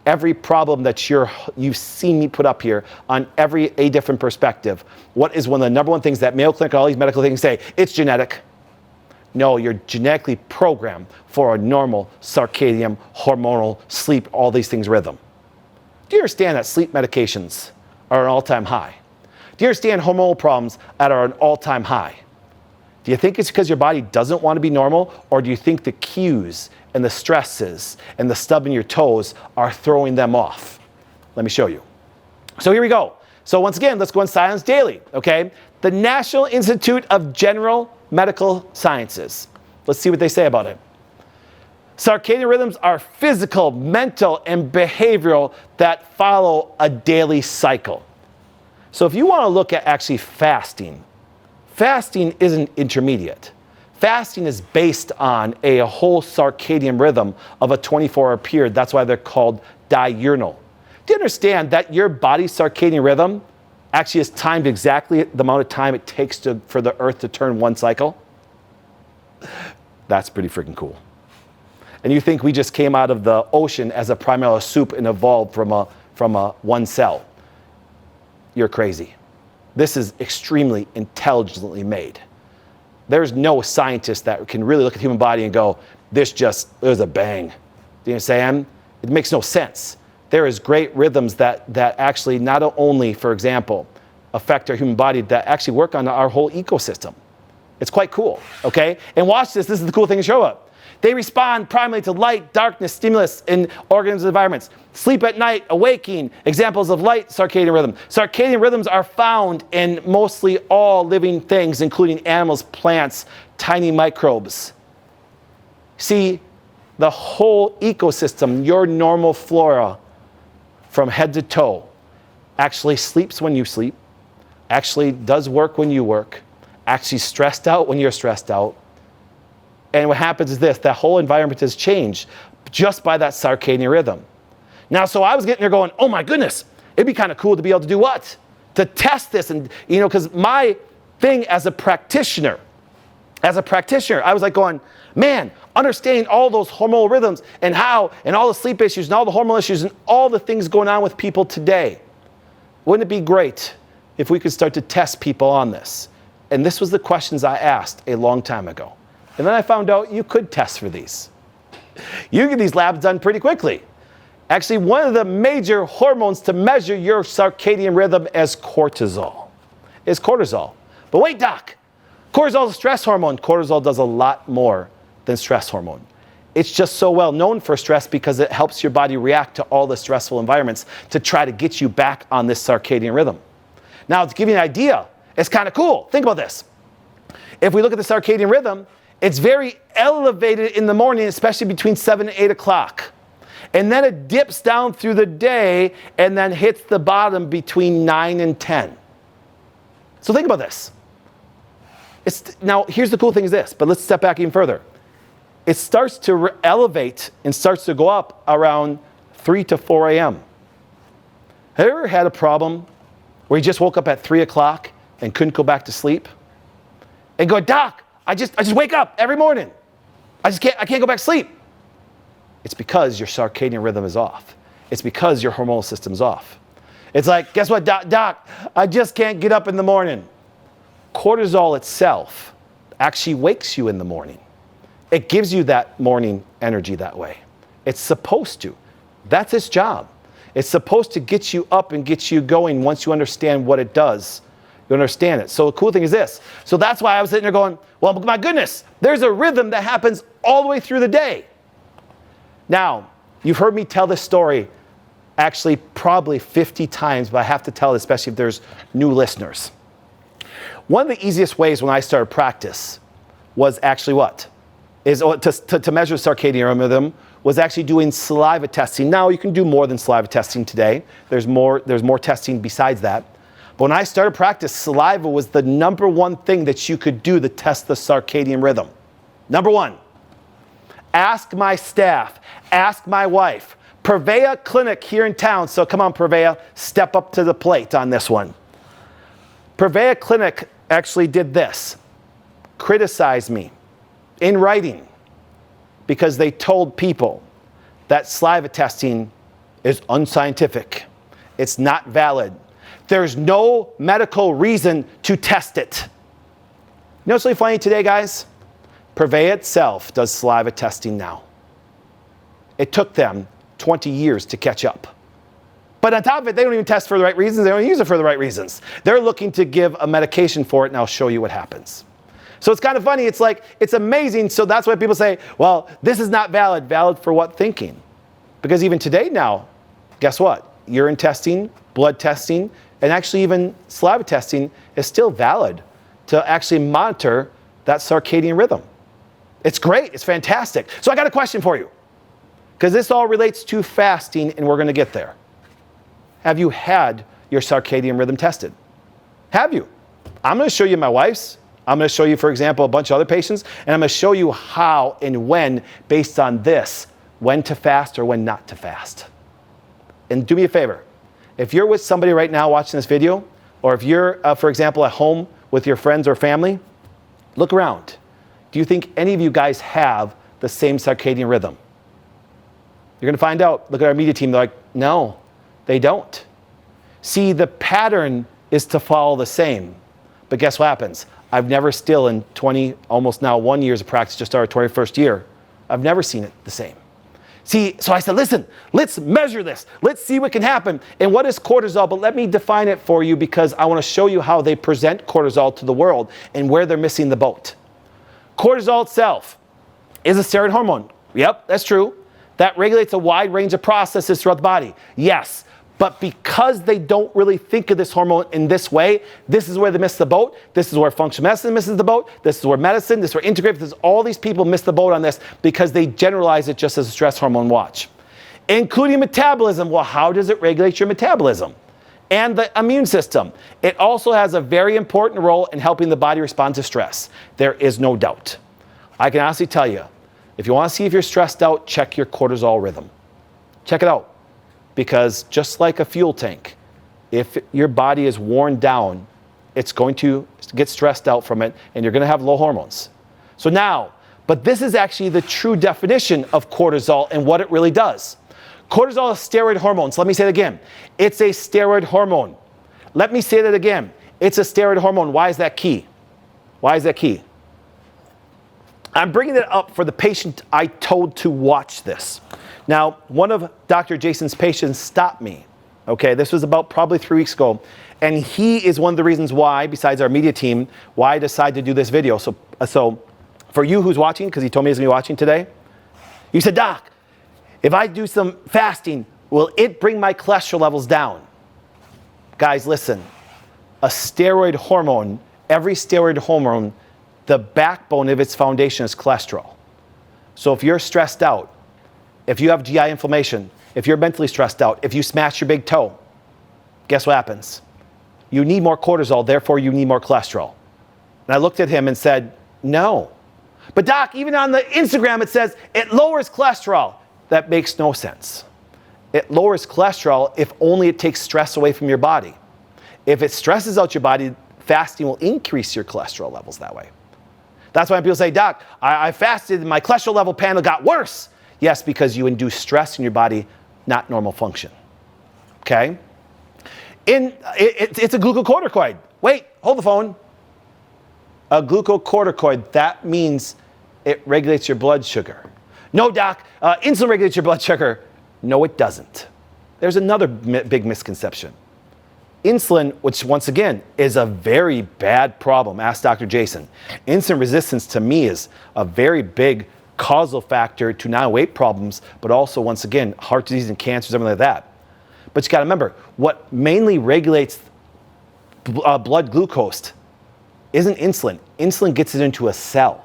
Every problem that you've seen me put up here on a different perspective, what is one of the number one things that Mayo Clinic and all these medical things say? It's genetic. No, you're genetically programmed for a normal circadian, hormonal, sleep, all these things rhythm. Do you understand that sleep medications are an all-time high? Do you understand hormonal problems are an all-time high? Do you think it's because your body doesn't want to be normal, or do you think the cues and the stresses and the stub in your toes are throwing them off? Let me show you. So here we go. So once again, let's go in Science Daily, okay? The National Institute of General Medical Sciences. Let's see what they say about it. Circadian rhythms are physical, mental, and behavioral that follow a daily cycle. So if you want to look at actually fasting, fasting isn't intermediate. Fasting is based on a whole circadian rhythm of a 24-hour period. That's why they're called diurnal. Do you understand that your body's circadian rhythm actually is timed exactly the amount of time it takes for the Earth to turn one cycle? That's pretty freaking cool. And you think we just came out of the ocean as a primordial soup and evolved from a one cell. you're crazy. This is extremely intelligently made. There's no scientist that can really look at the human body and go, this was a bang. Do you understand? It makes no sense. There is great rhythms that actually not only, for example, affect our human body, that actually work on our whole ecosystem. It's quite cool, okay? And watch this. This is the cool thing to show up. They respond primarily to light, darkness, stimulus in organisms' environments. Sleep at night, awaking, examples of light circadian rhythm. Circadian rhythms are found in mostly all living things, including animals, plants, tiny microbes. See, the whole ecosystem, your normal flora, from head to toe, actually sleeps when you sleep, actually does work when you work, actually stressed out when you're stressed out. And what happens is this, that whole environment has changed just by that circadian rhythm. Now, so I was getting there going, oh my goodness, it'd be kind of cool to be able to do what? To test this. And, because my thing as a practitioner, I was like going, man, understanding all those hormonal rhythms and how, and all the sleep issues and all the hormonal issues and all the things going on with people today. Wouldn't it be great if we could start to test people on this? And this was the questions I asked a long time ago. And then I found out you could test for these. You get these labs done pretty quickly. Actually, one of the major hormones to measure your circadian rhythm is cortisol. But wait, doc, cortisol is a stress hormone. Cortisol does a lot more than stress hormone. It's just so well known for stress because it helps your body react to all the stressful environments to try to get you back on this circadian rhythm. Now, to give you an idea, it's kind of cool. Think about this. If we look at the circadian rhythm, it's very elevated in the morning, especially between 7 and 8 o'clock. And then it dips down through the day and then hits the bottom between 9 and 10. So think about this. Now, here's the cool thing is this, but let's step back even further. It starts to elevate and starts to go up around 3 to 4 a.m. Have you ever had a problem where you just woke up at 3 o'clock and couldn't go back to sleep? And go, doc, I just wake up every morning. I can't go back to sleep. It's because your circadian rhythm is off. It's because your hormonal system's off. It's like, guess what, doc, I just can't get up in the morning. Cortisol itself actually wakes you in the morning. It gives you that morning energy that way. It's supposed to. That's its job. It's supposed to get you up and get you going once you understand what it does. You understand it. So the cool thing is this. So that's why I was sitting there going, well, my goodness, there's a rhythm that happens all the way through the day. Now, you've heard me tell this story actually probably 50 times, but I have to tell it, especially if there's new listeners. One of the easiest ways when I started practice was actually what? To measure circadian rhythm was actually doing saliva testing. Now, you can do more than saliva testing today. There's more testing besides that. But when I started practice, saliva was the number one thing that you could do to test the circadian rhythm. Number one, ask my staff, ask my wife. Purveya Clinic here in town, so come on Purveya, step up to the plate on this one. Purveya Clinic actually did this, criticized me in writing because they told people that saliva testing is unscientific. It's not valid. There's no medical reason to test it. You know what's really funny today, guys? Purveya itself does saliva testing now. It took them 20 years to catch up. But on top of it, they don't even test for the right reasons. They don't use it for the right reasons. They're looking to give a medication for it, and I'll show you what happens. So it's kind of funny. It's like, it's amazing. So that's why people say, well, this is not valid. Valid for what thinking? Because even today now, guess what? Urine testing, blood testing, and actually even saliva testing is still valid to actually monitor that circadian rhythm. It's great. It's fantastic. So I got a question for you, because this all relates to fasting, and we're going to get there. Have you had your circadian rhythm tested? Have you? I'm going to show you my wife's. I'm going to show you, for example, a bunch of other patients, and I'm going to show you how and when, based on this, when to fast or when not to fast. And do me a favor. If you're with somebody right now watching this video, or if you're, for example, at home with your friends or family, look around. Do you think any of you guys have the same circadian rhythm? You're going to find out. Look at our media team. They're like, no, they don't. See, the pattern is to follow the same. But guess what happens? I've never still in 20, almost now 1 years of practice, just our 21st year, I've never seen it the same. See, so I said, listen, let's measure this. Let's see what can happen. And what is cortisol? But let me define it for you because I want to show you how they present cortisol to the world and where they're missing the boat. Cortisol itself is a steroid hormone. Yep, that's true. That regulates a wide range of processes throughout the body. Yes. But because they don't really think of this hormone in this way, this is where they miss the boat. This is where functional medicine misses the boat. This is where medicine, this is where integrative, all these people miss the boat on this because they generalize it just as a stress hormone watch. Including metabolism. Well, how does it regulate your metabolism? And the immune system. It also has a very important role in helping the body respond to stress. There is no doubt. I can honestly tell you, if you want to see if you're stressed out, check your cortisol rhythm. Check it out. Because just like a fuel tank, if your body is worn down, it's going to get stressed out from it and you're going to have low hormones. So now, but this is actually the true definition of cortisol and what it really does. Cortisol is steroid hormone. So let me say it again. It's a steroid hormone. Let me say that again. It's a steroid hormone. Why is that key? Why is that key? I'm bringing it up for the patient I told to watch this. Now, one of Dr. Jason's patients stopped me. Okay, this was about probably 3 weeks ago. And he is one of the reasons why, besides our media team, why I decided to do this video. So for you who's watching, because he told me he's going to be watching today, you said, Doc, if I do some fasting, will it bring my cholesterol levels down? Guys, listen. A steroid hormone, every steroid hormone, the backbone of its foundation is cholesterol. So if you're stressed out, if you have GI inflammation, if you're mentally stressed out, if you smash your big toe, guess what happens? You need more cortisol, therefore you need more cholesterol. And I looked at him and said, no. But Doc, even on the Instagram it says it lowers cholesterol. That makes no sense. It lowers cholesterol if only it takes stress away from your body. If it stresses out your body, fasting will increase your cholesterol levels that way. That's why people say, Doc, I fasted and my cholesterol level panel got worse. Yes, because you induce stress in your body, not normal function. Okay? It's a glucocorticoid. Wait, hold the phone. A glucocorticoid, that means it regulates your blood sugar. No, Doc, insulin regulates your blood sugar. No, it doesn't. There's another big misconception. Insulin, which once again is a very bad problem, ask Dr. Jason. Insulin resistance to me is a very big causal factor to not weight problems, but also, once again, heart disease and cancer, something like that. But you got to remember, what mainly regulates blood glucose isn't insulin. Insulin gets it into a cell.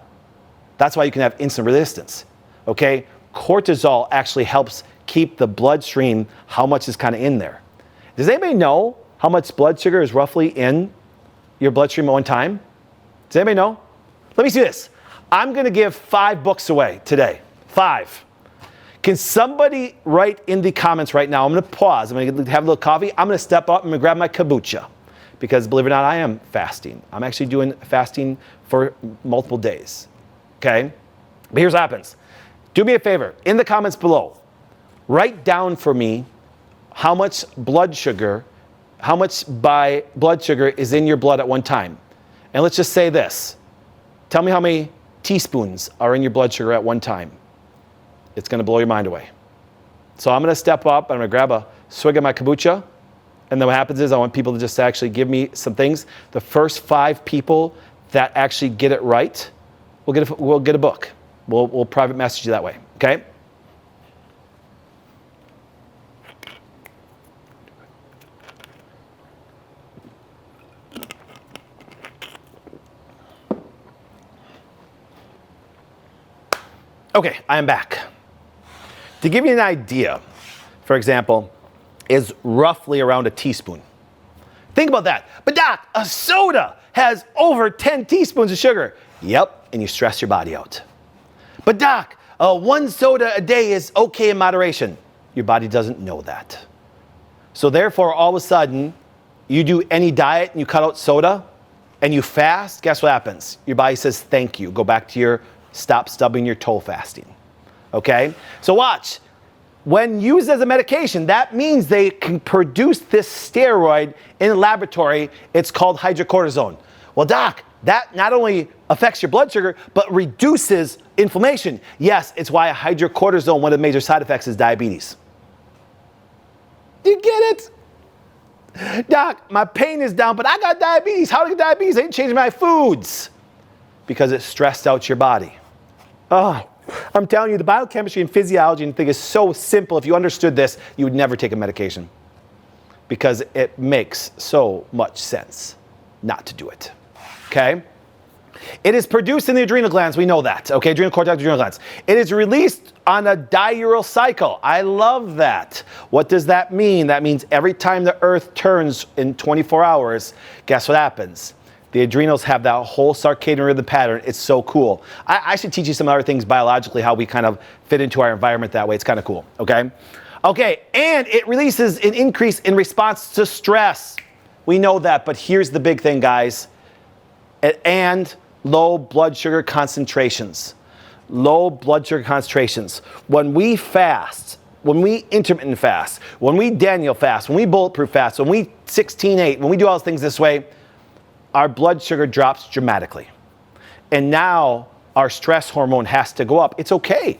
That's why you can have insulin resistance. Okay? Cortisol actually helps keep the bloodstream, how much is kind of in there. Does anybody know how much blood sugar is roughly in your bloodstream at one time? Does anybody know? Let me see this. I'm going to give 5 books away today. 5. Can somebody write in the comments right now? I'm going to pause. I'm going to have a little coffee. I'm going to step up. I'm going to grab my kombucha. Because believe it or not, I am fasting. I'm actually doing fasting for multiple days. Okay? But here's what happens. Do me a favor. In the comments below, write down for me how much blood sugar is in your blood at one time. And let's just say this. Tell me how many teaspoons are in your blood sugar at one time. It's going to blow your mind away. So I'm going to step up. I'm going to grab a swig of my kombucha. And then what happens is I want people to just actually give me some things. The first 5 people that actually get it right, we'll get a book. We'll private message you that way. Okay? Okay, I am back. To give you an idea, for example, is roughly around a teaspoon. Think about that. But Doc, a soda has over 10 teaspoons of sugar. Yep, and you stress your body out. But Doc, 1 soda a day is okay in moderation. Your body doesn't know that. So therefore, all of a sudden, you do any diet and you cut out soda and you fast, guess what happens? Your body says, thank you. Go back to your stop stubbing your toe fasting. Okay? So watch. When used as a medication, that means they can produce this steroid in a laboratory. It's called hydrocortisone. Well, doc, that not only affects your blood sugar, but reduces inflammation. Yes, it's why hydrocortisone, one of the major side effects is diabetes. Do you get it? Doc, my pain is down, but I got diabetes. How do I get diabetes? I didn't change my foods. Because it stressed out your body. Oh, I'm telling you, the biochemistry and physiology and thing is so simple. If you understood this, you would never take a medication. Because it makes so much sense not to do it. Okay? It is produced in the adrenal glands. We know that. Okay, adrenal cortex, adrenal glands. It is released on a diurnal cycle. I love that. What does that mean? That means every time the earth turns in 24 hours, guess what happens? The adrenals have that whole circadian rhythm pattern. It's so cool. I should teach you some other things biologically, how we kind of fit into our environment that way. It's kind of cool, okay? Okay, and it releases an increase in response to stress. We know that, but here's the big thing, guys. And low blood sugar concentrations. Low blood sugar concentrations. When we fast, when we intermittent fast, when we Daniel fast, when we bulletproof fast, when we 16-8, when we do all those things this way, our blood sugar drops dramatically. And now our stress hormone has to go up. It's okay.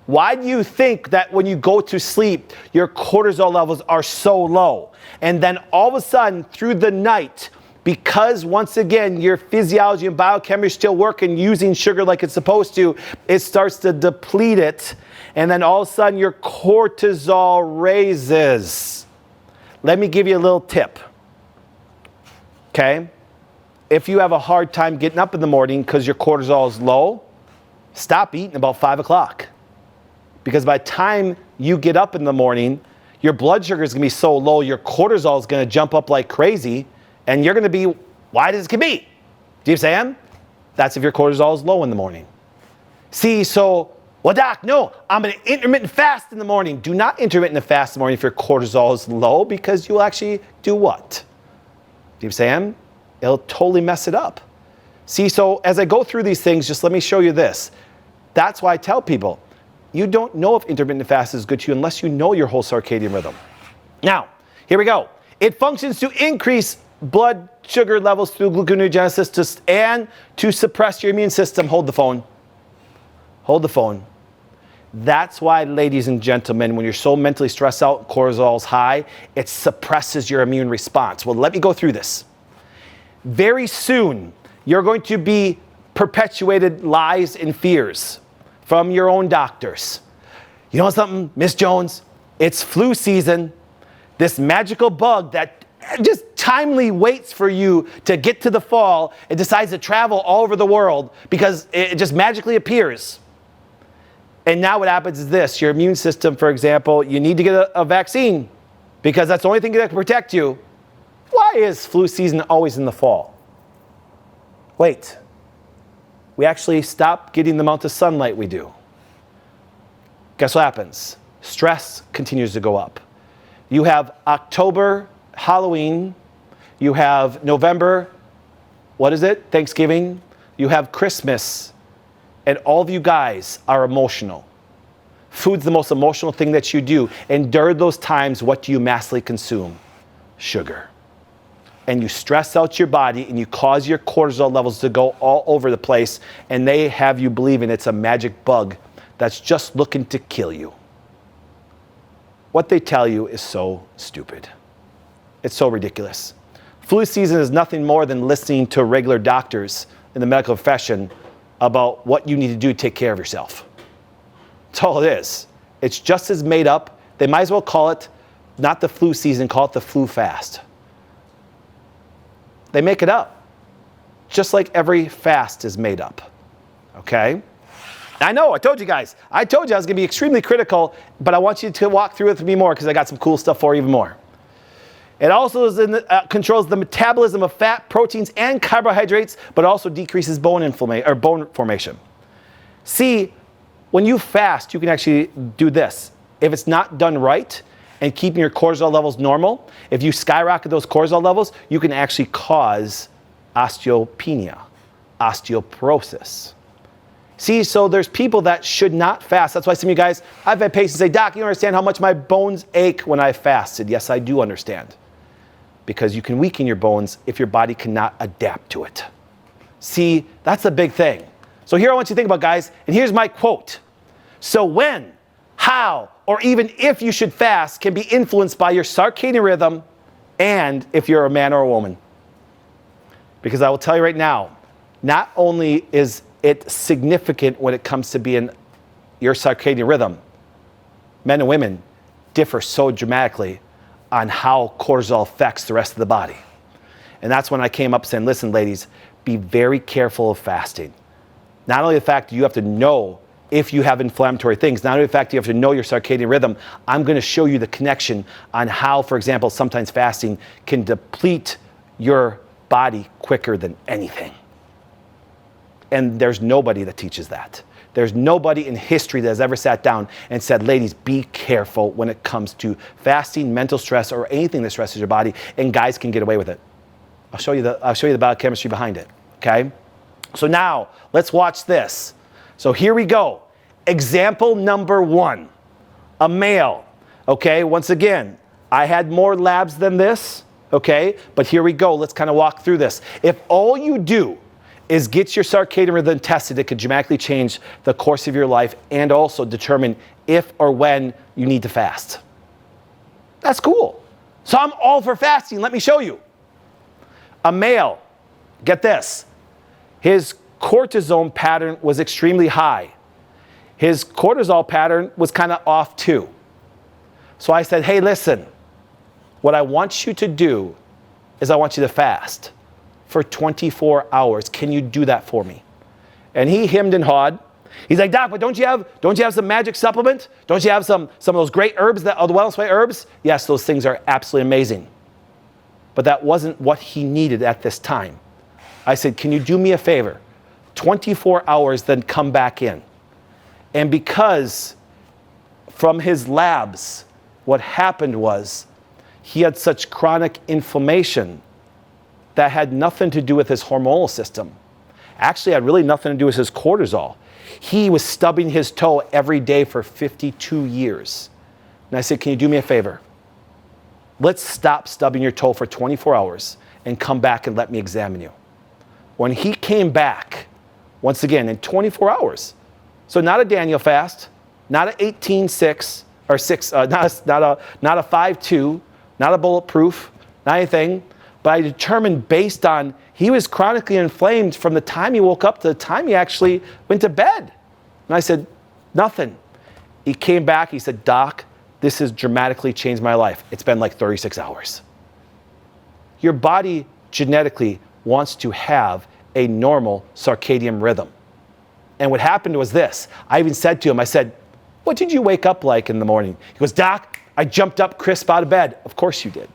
Why do you think that when you go to sleep, your cortisol levels are so low? And then all of a sudden, through the night, because once again, your physiology and biochemistry still working using sugar like it's supposed to, it starts to deplete it. And then all of a sudden, your cortisol raises. Let me give you a little tip. Okay? If you have a hard time getting up in the morning because your cortisol is low, stop eating about 5 o'clock. Because by the time you get up in the morning, your blood sugar is going to be so low, your cortisol is going to jump up like crazy, and you're going to be wide as can be. Do you understand? That's if your cortisol is low in the morning. See, so, well, doc, no, I'm going to intermittent fast in the morning. Do not intermittent fast in the morning if your cortisol is low, because you'll actually do what? Do you understand? It'll totally mess it up. See, so as I go through these things, just let me show you this. That's why I tell people, you don't know if intermittent fast is good to you unless you know your whole circadian rhythm. Now, here we go. It functions to increase blood sugar levels through gluconeogenesis and to suppress your immune system. Hold the phone. Hold the phone. That's why, ladies and gentlemen, when you're so mentally stressed out, cortisol's high, it suppresses your immune response. Well, let me go through this. Very soon, you're going to be perpetuated lies and fears from your own doctors. You know something, Miss Jones? It's flu season. This magical bug that just timely waits for you to get to the fall and decides to travel all over the world because it just magically appears. And now what happens is this. Your immune system, for example, you need to get a vaccine because that's the only thing that can protect you. Why is flu season always in the fall? Wait. We actually stop getting the amount of sunlight we do. Guess what happens? Stress continues to go up. You have October, Halloween. You have November, what is it? Thanksgiving. You have Christmas. And all of you guys are emotional. Food's the most emotional thing that you do. And during those times, what do you massively consume? Sugar. And you stress out your body and you cause your cortisol levels to go all over the place, and they have you believing it's a magic bug that's just looking to kill you. What they tell you is so stupid. It's so ridiculous. Flu season is nothing more than listening to regular doctors in the medical profession about what you need to do to take care of yourself. That's all it is. It's just as made up. They might as well call it not the flu season, call it the flu fast. They make it up, just like every fast is made up, okay? I know, I told you guys. I told you I was going to be extremely critical, but I want you to walk through it with me more because I got some cool stuff for you even more. It also controls the metabolism of fat, proteins, and carbohydrates, but also decreases bone formation. See, when you fast, you can actually do this. If it's not done right, and keeping your cortisol levels normal, if you skyrocket those cortisol levels, you can actually cause osteopenia, osteoporosis. See, so there's people that should not fast. That's why some of you guys, I've had patients say, Doc, you don't understand how much my bones ache when I fasted. Yes, I do understand. Because you can weaken your bones if your body cannot adapt to it. See, that's a big thing. So here I want you to think about, guys, and here's my quote. So when, how, or even if you should fast can be influenced by your circadian rhythm and if you're a man or a woman. Because I will tell you right now, not only is it significant when it comes to being your circadian rhythm, men and women differ so dramatically on how cortisol affects the rest of the body. And that's when I came up saying, listen, ladies, be very careful of fasting. Not only the fact that you have to know if you have inflammatory things, not only the fact that you have to know your circadian rhythm, I'm going to show you the connection on how, for example, sometimes fasting can deplete your body quicker than anything. And there's nobody that teaches that. There's nobody in history that has ever sat down and said, ladies, be careful when it comes to fasting, mental stress, or anything that stresses your body, and guys can get away with it. I'll show you the biochemistry behind it, okay? So now, let's watch this. So here we go. Example number 1, a male, okay? Once again, I had more labs than this, okay? But here we go. Let's kind of walk through this. If all you do is get your circadian rhythm tested, it could dramatically change the course of your life and also determine if or when you need to fast. That's cool. So I'm all for fasting. Let me show you. A male, get this, his cortisol pattern was extremely high. His cortisol pattern was kind of off too. So I said, hey, listen, what I want you to do is I want you to fast for 24 hours. Can you do that for me? And he hemmed and hawed. He's like, Doc, but don't you have some magic supplement? Don't you have some of those great herbs, the Wellness Way herbs? Yes, those things are absolutely amazing. But that wasn't what he needed at this time. I said, can you do me a favor? 24 hours, then come back in. And because from his labs, what happened was he had such chronic inflammation that had nothing to do with his hormonal system. Actually had really nothing to do with his cortisol. He was stubbing his toe every day for 52 years. And I said, can you do me a favor? Let's stop stubbing your toe for 24 hours and come back and let me examine you. When he came back, once again, in 24 hours, so not a Daniel fast, not a 18-6, or 6, not a 5-2, not a bulletproof, not anything, but I determined based on he was chronically inflamed from the time he woke up to the time he actually went to bed. And I said, nothing. He came back, he said, Doc, this has dramatically changed my life. It's been like 36 hours. Your body genetically wants to have a normal circadian rhythm. And what happened was this. I even said to him, I said, what did you wake up like in the morning? He goes, Doc, I jumped up crisp out of bed. Of course you did.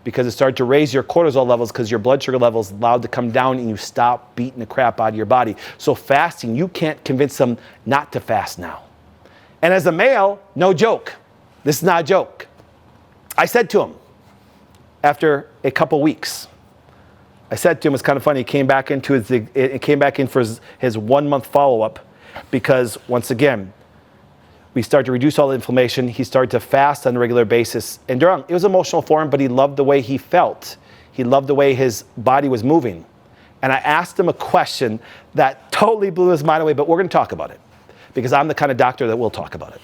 Because it started to raise your cortisol levels because your blood sugar levels allowed to come down and you stop beating the crap out of your body. So fasting, you can't convince them not to fast now. And as a male, no joke. This is not a joke. I said to him, after a couple weeks, I said to him, it's kind of funny, he came back in for his 1 month follow-up because once again, we started to reduce all the inflammation. He started to fast on a regular basis. And it was emotional for him, but he loved the way he felt. He loved the way his body was moving. And I asked him a question that totally blew his mind away, but we're going to talk about it because I'm the kind of doctor that will talk about it.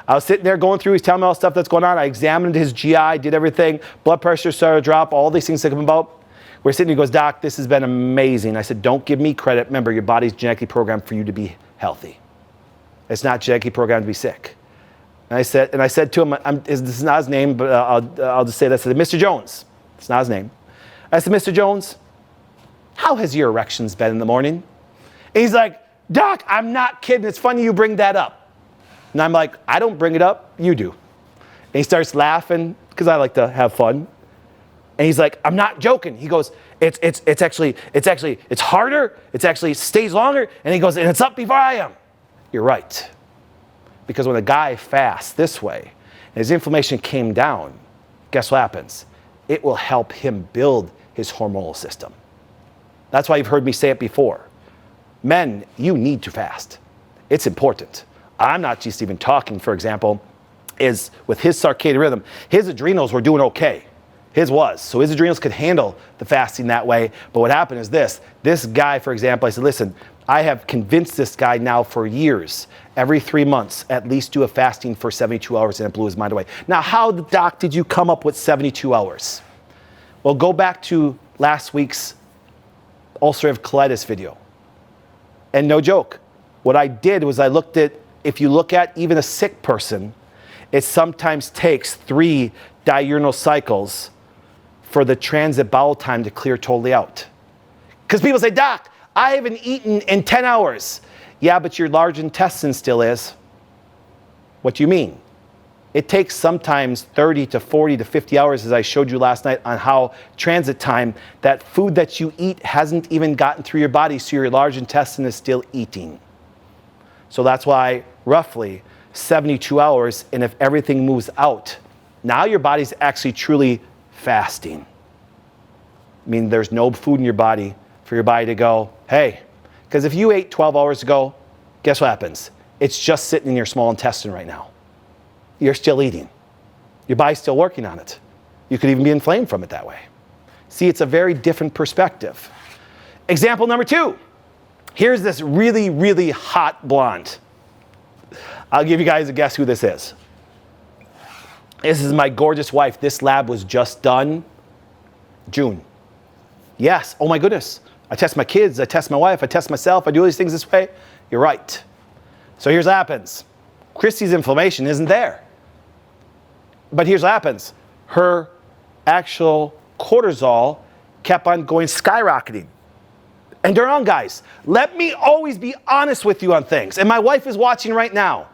I was sitting there going through, he's telling me all the stuff that's going on. I examined his GI, did everything. Blood pressure started to drop, all these things that come about. We're sitting, he goes, Doc, this has been amazing. I said, don't give me credit. Remember, your body's genetically programmed for you to be healthy. It's not genetically programmed to be sick. And I said to him, this is not his name, but I'll just say this. I said, Mr. Jones. It's not his name. I said, Mr. Jones, how has your erections been in the morning? And he's like, Doc, I'm not kidding. It's funny you bring that up. And I'm like, I don't bring it up. You do. And he starts laughing because I like to have fun. And he's like, I'm not joking. He goes, it's harder. It's actually stays longer. And he goes, and it's up before I am. You're right. Because when a guy fasts this way, and his inflammation came down, guess what happens? It will help him build his hormonal system. That's why you've heard me say it before. Men, you need to fast. It's important. I'm not just even talking, for example, is with his circadian rhythm, his adrenals were doing okay. His was. So his adrenals could handle the fasting that way. But what happened is this guy, for example, I said, listen, I have convinced this guy now for years, every 3 months, at least do a fasting for 72 hours, and it blew his mind away. Now, how, doc, did you come up with 72 hours? Well, go back to last week's ulcerative colitis video. And no joke, what I did was I looked at, if you look at even a sick person, it sometimes takes 3 diurnal cycles for the transit bowel time to clear totally out. Because people say, doc, I haven't eaten in 10 hours. Yeah, but your large intestine still is. What do you mean? It takes sometimes 30 to 40 to 50 hours, as I showed you last night, on how transit time, that food that you eat hasn't even gotten through your body, so your large intestine is still eating. So that's why roughly 72 hours, and if everything moves out, now your body's actually truly fasting. I mean, there's no food in your body for your body to go, hey, because if you ate 12 hours ago, guess what happens? It's just sitting in your small intestine right now. You're still eating. Your body's still working on it. You could even be inflamed from it that way. See, it's a very different perspective. Example number 2. Here's this really, really hot blonde. I'll give you guys a guess who this is. This is my gorgeous wife. This lab was just done June. Yes, oh my goodness. I test my kids, I test my wife, I test myself, I do all these things this way. You're right. So here's what happens. Christy's inflammation isn't there. But here's what happens. Her actual cortisol kept on going skyrocketing. And they're on, guys. Let me always be honest with you on things. And my wife is watching right now.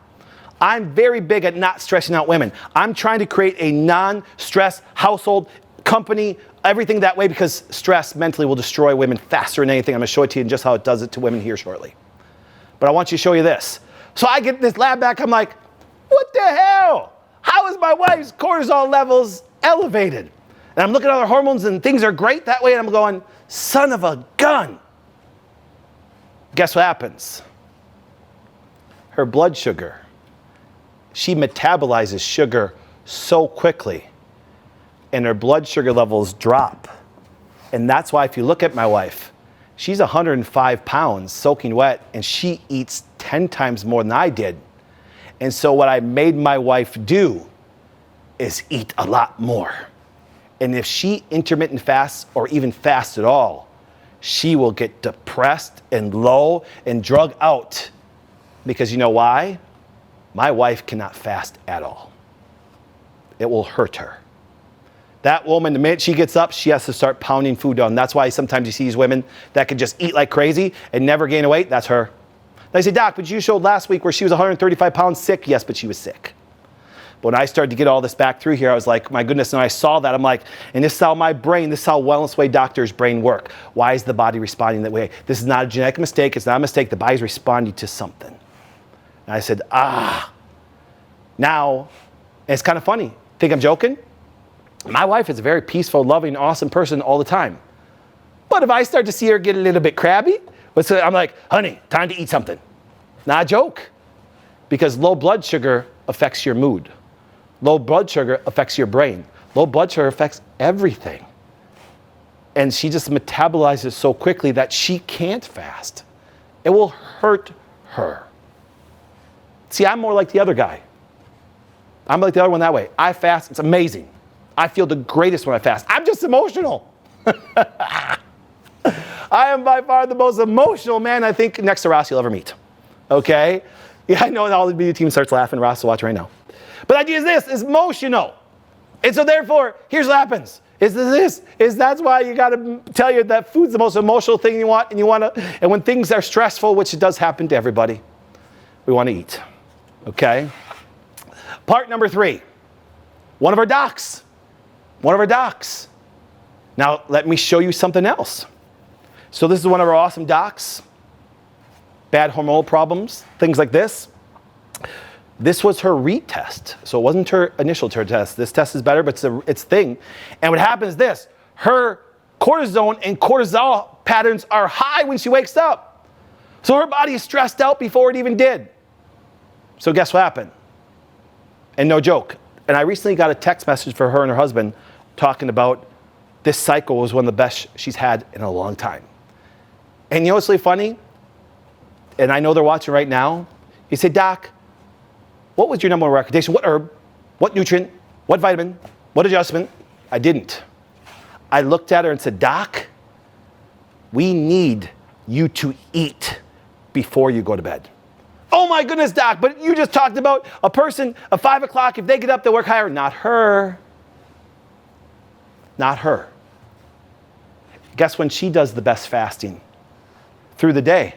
I'm very big at not stressing out women. I'm trying to create a non-stress household, company, everything that way, because stress mentally will destroy women faster than anything. I'm going to show it to you and just how it does it to women here shortly. But I want you to show you this. So I get this lab back. I'm like, what the hell? How is my wife's cortisol levels elevated? And I'm looking at other hormones and things are great that way. And I'm going, son of a gun. Guess what happens? Her blood sugar. She metabolizes sugar so quickly, and her blood sugar levels drop. And that's why if you look at my wife, she's 105 pounds soaking wet, and she eats 10 times more than I did. And so what I made my wife do is eat a lot more. And if she intermittent fasts or even fasts at all, she will get depressed and low and drug out. Because you know why? My wife cannot fast at all. It will hurt her. That woman, the minute she gets up, she has to start pounding food down. That's why sometimes you see these women that could just eat like crazy and never gain weight. That's her. They say, doc, but you showed last week where she was 135 pounds sick. Yes, but she was sick. But when I started to get all this back through here, I was like, my goodness, and I saw that. I'm like, and this is how my brain, this is how Wellness Way doctors' brain work. Why is the body responding that way? This is not a genetic mistake. It's not a mistake. The body's responding to something. And I said, now, and it's kind of funny. Think I'm joking? My wife is a very peaceful, loving, awesome person all the time. But if I start to see her get a little bit crabby, I'm like, honey, time to eat something. Not a joke. Because low blood sugar affects your mood. Low blood sugar affects your brain. Low blood sugar affects everything. And she just metabolizes so quickly that she can't fast. It will hurt her. See, I'm more like the other guy. I'm like the other one that way. I fast, it's amazing. I feel the greatest when I fast. I'm just emotional. I am by far the most emotional man I think next to Ross you'll ever meet. Okay? Yeah, I know all the media team starts laughing. Ross is watching right now. But the idea is this, is emotional. And so therefore, here's what happens. That's why you got to tell you that food's the most emotional thing you want, and when things are stressful, which it does happen to everybody, we want to eat. Okay? Part number 3. One of our docs. Now, let me show you something else. So this is one of our awesome docs. Bad hormonal problems, things like this. This was her retest. So it wasn't her initial test. This test is better, but it's thing. And what happens is this. Her cortisone and cortisol patterns are high when she wakes up. So her body is stressed out before it even did. So guess what happened? And no joke. And I recently got a text message for her and her husband talking about this cycle was one of the best she's had in a long time. And you know what's really funny? And I know they're watching right now. He said, Doc, what was your number one recommendation? What herb? What nutrient? What vitamin? What adjustment? I didn't. I looked at her and said, Doc, we need you to eat before you go to bed. Oh my goodness, Doc, but you just talked about a person at 5 o'clock, if they get up, they work higher. Not her. Not her. Guess when she does the best fasting? Through the day.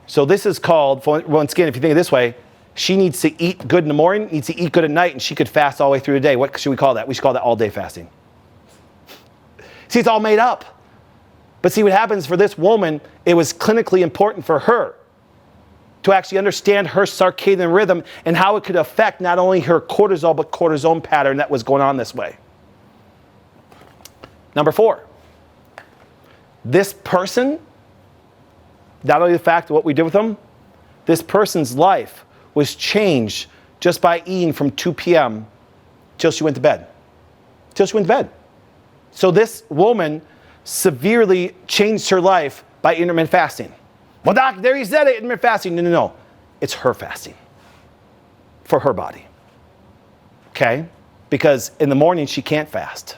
So this is called, once again, if you think of it this way, she needs to eat good in the morning, needs to eat good at night, and she could fast all the way through the day. What should we call that? We should call that all-day fasting. See, it's all made up. But see what happens for this woman, it was clinically important for her to actually understand her circadian rhythm and how it could affect not only her cortisol, but cortisone pattern that was going on this way. Number 4, this person, not only the fact of what we did with them, this person's life was changed just by eating from 2 p.m. till she went to bed. Till she went to bed. So this woman severely changed her life by intermittent fasting. Well, Doc, there you said it, intermittent fasting. No. It's her fasting for her body. Okay? Because in the morning, she can't fast.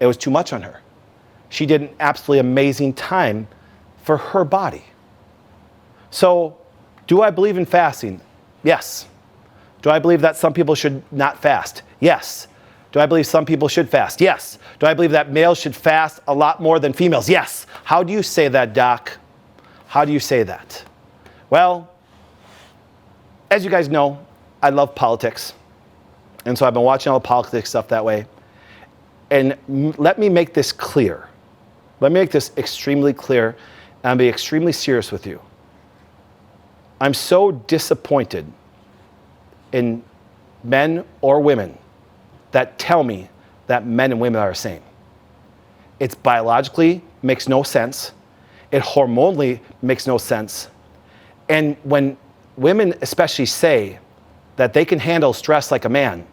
It was too much on her. She did an absolutely amazing time for her body. So, do I believe in fasting? Yes. Do I believe that some people should not fast? Yes. Do I believe some people should fast? Yes. Do I believe that males should fast a lot more than females? Yes. How do you say that, Doc? How do you say that? Well, as you guys know, I love politics. And so I've been watching all the politics stuff that way. And let me make this clear. Let me make this extremely clear and be extremely serious with you. I'm so disappointed in men or women that tell me that men and women are the same. It's biologically makes no sense. It hormonally makes no sense. And when women especially say that they can handle stress like a man,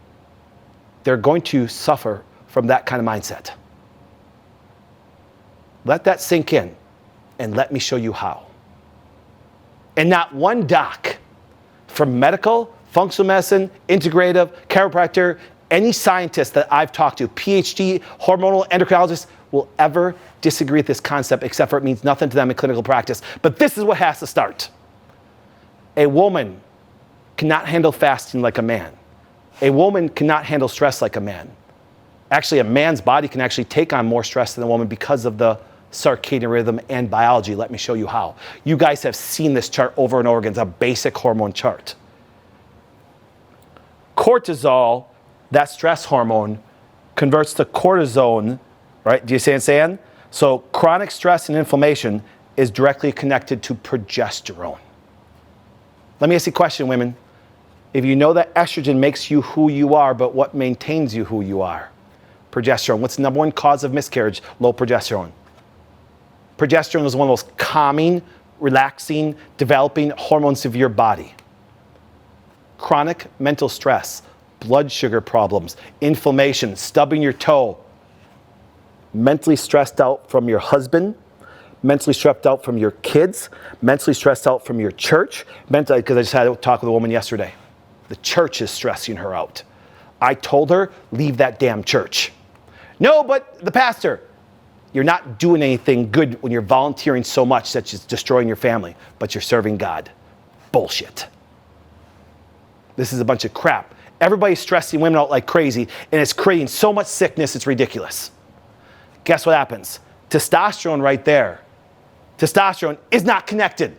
they're going to suffer from that kind of mindset. Let that sink in, and let me show you how. And not one doc from medical, functional medicine, integrative, chiropractor, any scientist that I've talked to, PhD, hormonal endocrinologist, will ever disagree with this concept, except for it means nothing to them in clinical practice. But this is what has to start. A woman cannot handle fasting like a man. A woman cannot handle stress like a man. Actually, a man's body can actually take on more stress than a woman because of the circadian rhythm and biology. Let me show you how. You guys have seen this chart over and over again. It's a basic hormone chart. Cortisol, that stress hormone, converts to cortisone, right? Do you see what I'm saying? So chronic stress and inflammation is directly connected to progesterone. Let me ask you a question, women. If you know that estrogen makes you who you are, but what maintains you who you are? Progesterone. What's the number one cause of miscarriage? Low progesterone. Progesterone is one of those calming, relaxing, developing hormones of your body. Chronic mental stress, blood sugar problems, inflammation, stubbing your toe, mentally stressed out from your husband, mentally stressed out from your kids, mentally stressed out from your church, mentally, because I just had a talk with a woman yesterday. The church is stressing her out. I told her, leave that damn church. No, but the pastor, you're not doing anything good when you're volunteering so much that it's destroying your family, but you're serving God. Bullshit. This is a bunch of crap. Everybody's stressing women out like crazy, and it's creating so much sickness, it's ridiculous. Guess what happens? Testosterone right there. Testosterone is not connected.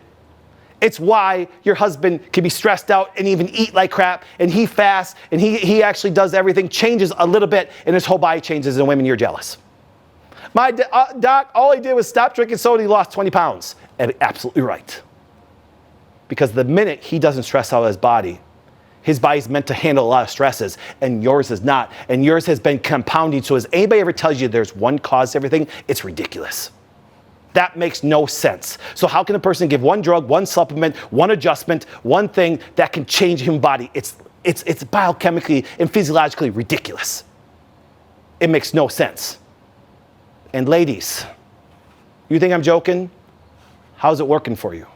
It's why your husband can be stressed out and even eat like crap, and he fasts, and he actually does everything, changes a little bit, and his whole body changes, and women, you're jealous. My doc, all he did was stop drinking soda, he lost 20 pounds. And absolutely right. Because the minute he doesn't stress out his body's meant to handle a lot of stresses, and yours is not. And yours has been compounding. So as anybody ever tells you there's one cause to everything, it's ridiculous. That makes no sense. So how can a person give one drug, one supplement, one adjustment, one thing that can change a human body? It's biochemically and physiologically ridiculous. It makes no sense. And ladies, you think I'm joking? How's it working for you?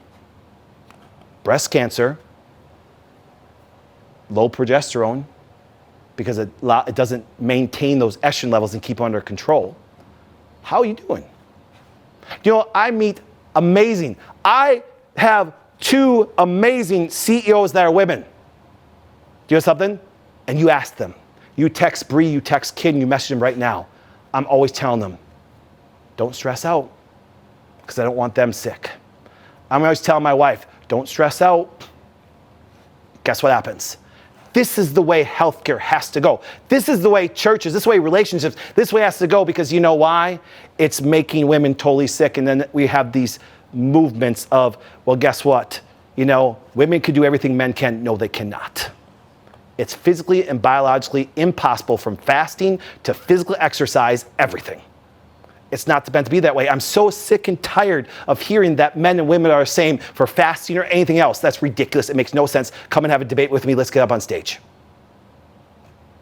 Breast cancer, low progesterone, because it doesn't maintain those estrogen levels and keep them under control. How are you doing? You know, I meet amazing. I have 2 amazing CEOs that are women. Do you know something? And you ask them. You text Bree, you text Kid, and you message them right now. I'm always telling them, don't stress out, because I don't want them sick. I'm always telling my wife, don't stress out. Guess what happens? This is the way healthcare has to go. This is the way churches, this way relationships, this way has to go, because you know why? It's making women totally sick. And then we have these movements of, well, guess what? You know, women can do everything men can. No, they cannot. It's physically and biologically impossible, from fasting to physical exercise, everything. It's not meant to be that way. I'm so sick and tired of hearing that men and women are the same for fasting or anything else. That's ridiculous. It makes no sense. Come and have a debate with me. Let's get up on stage.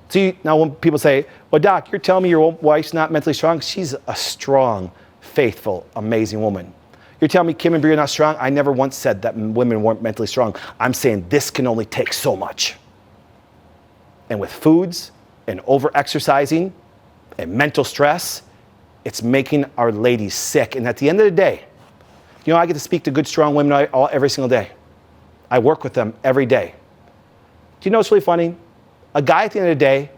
See, now when people say, well, Doc, you're telling me your wife's not mentally strong? She's a strong, faithful, amazing woman. You're telling me Kim and Bree are not strong? I never once said that women weren't mentally strong. I'm saying this can only take so much. And with foods and over-exercising and mental stress, it's making our ladies sick. And at the end of the day, you know, I get to speak to good, strong women every single day. I work with them every day. Do you know what's really funny? A guy at the end of the day,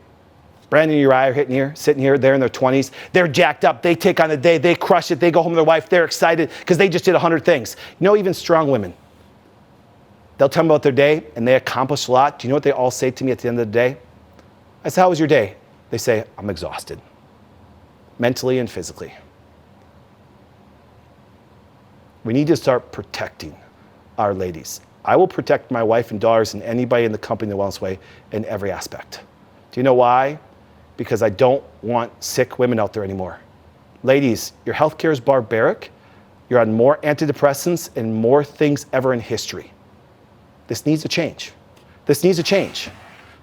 Brandon and Uriah are sitting here, they're in their 20s. They're jacked up. They take on the day. They crush it. They go home to their wife. They're excited because they just did 100 things. You know, even strong women, they'll tell me about their day, and they accomplished a lot. Do you know what they all say to me at the end of the day? I say, how was your day? They say, I'm exhausted, mentally and physically. We need to start protecting our ladies. I will protect my wife and daughters and anybody in the company the wellness way in every aspect. Do you know why? Because I don't want sick women out there anymore. Ladies, your healthcare is barbaric. You're on more antidepressants and more things ever in history. This needs to change. This needs to change.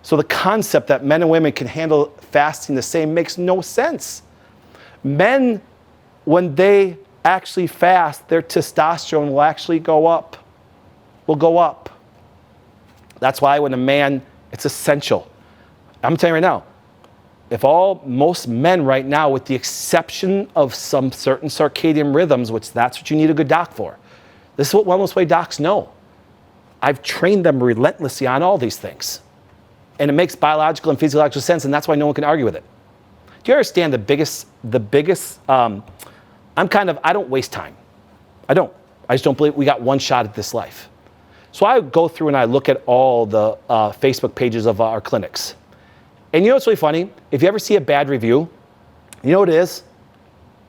So the concept that men and women can handle fasting the same makes no sense. Men, when they actually fast, their testosterone will actually go up. Will go up. That's why when a man, it's essential. I'm telling you right now, most men right now, with the exception of some certain circadian rhythms, which that's what you need a good doc for. This is what Wellness Way docs know. I've trained them relentlessly on all these things. And it makes biological and physiological sense, and that's why no one can argue with it. Do you understand the biggest, I don't waste time. I don't. I just don't believe we got one shot at this life. So I go through and I look at all the Facebook pages of our clinics. And you know what's really funny? If you ever see a bad review, you know what it is?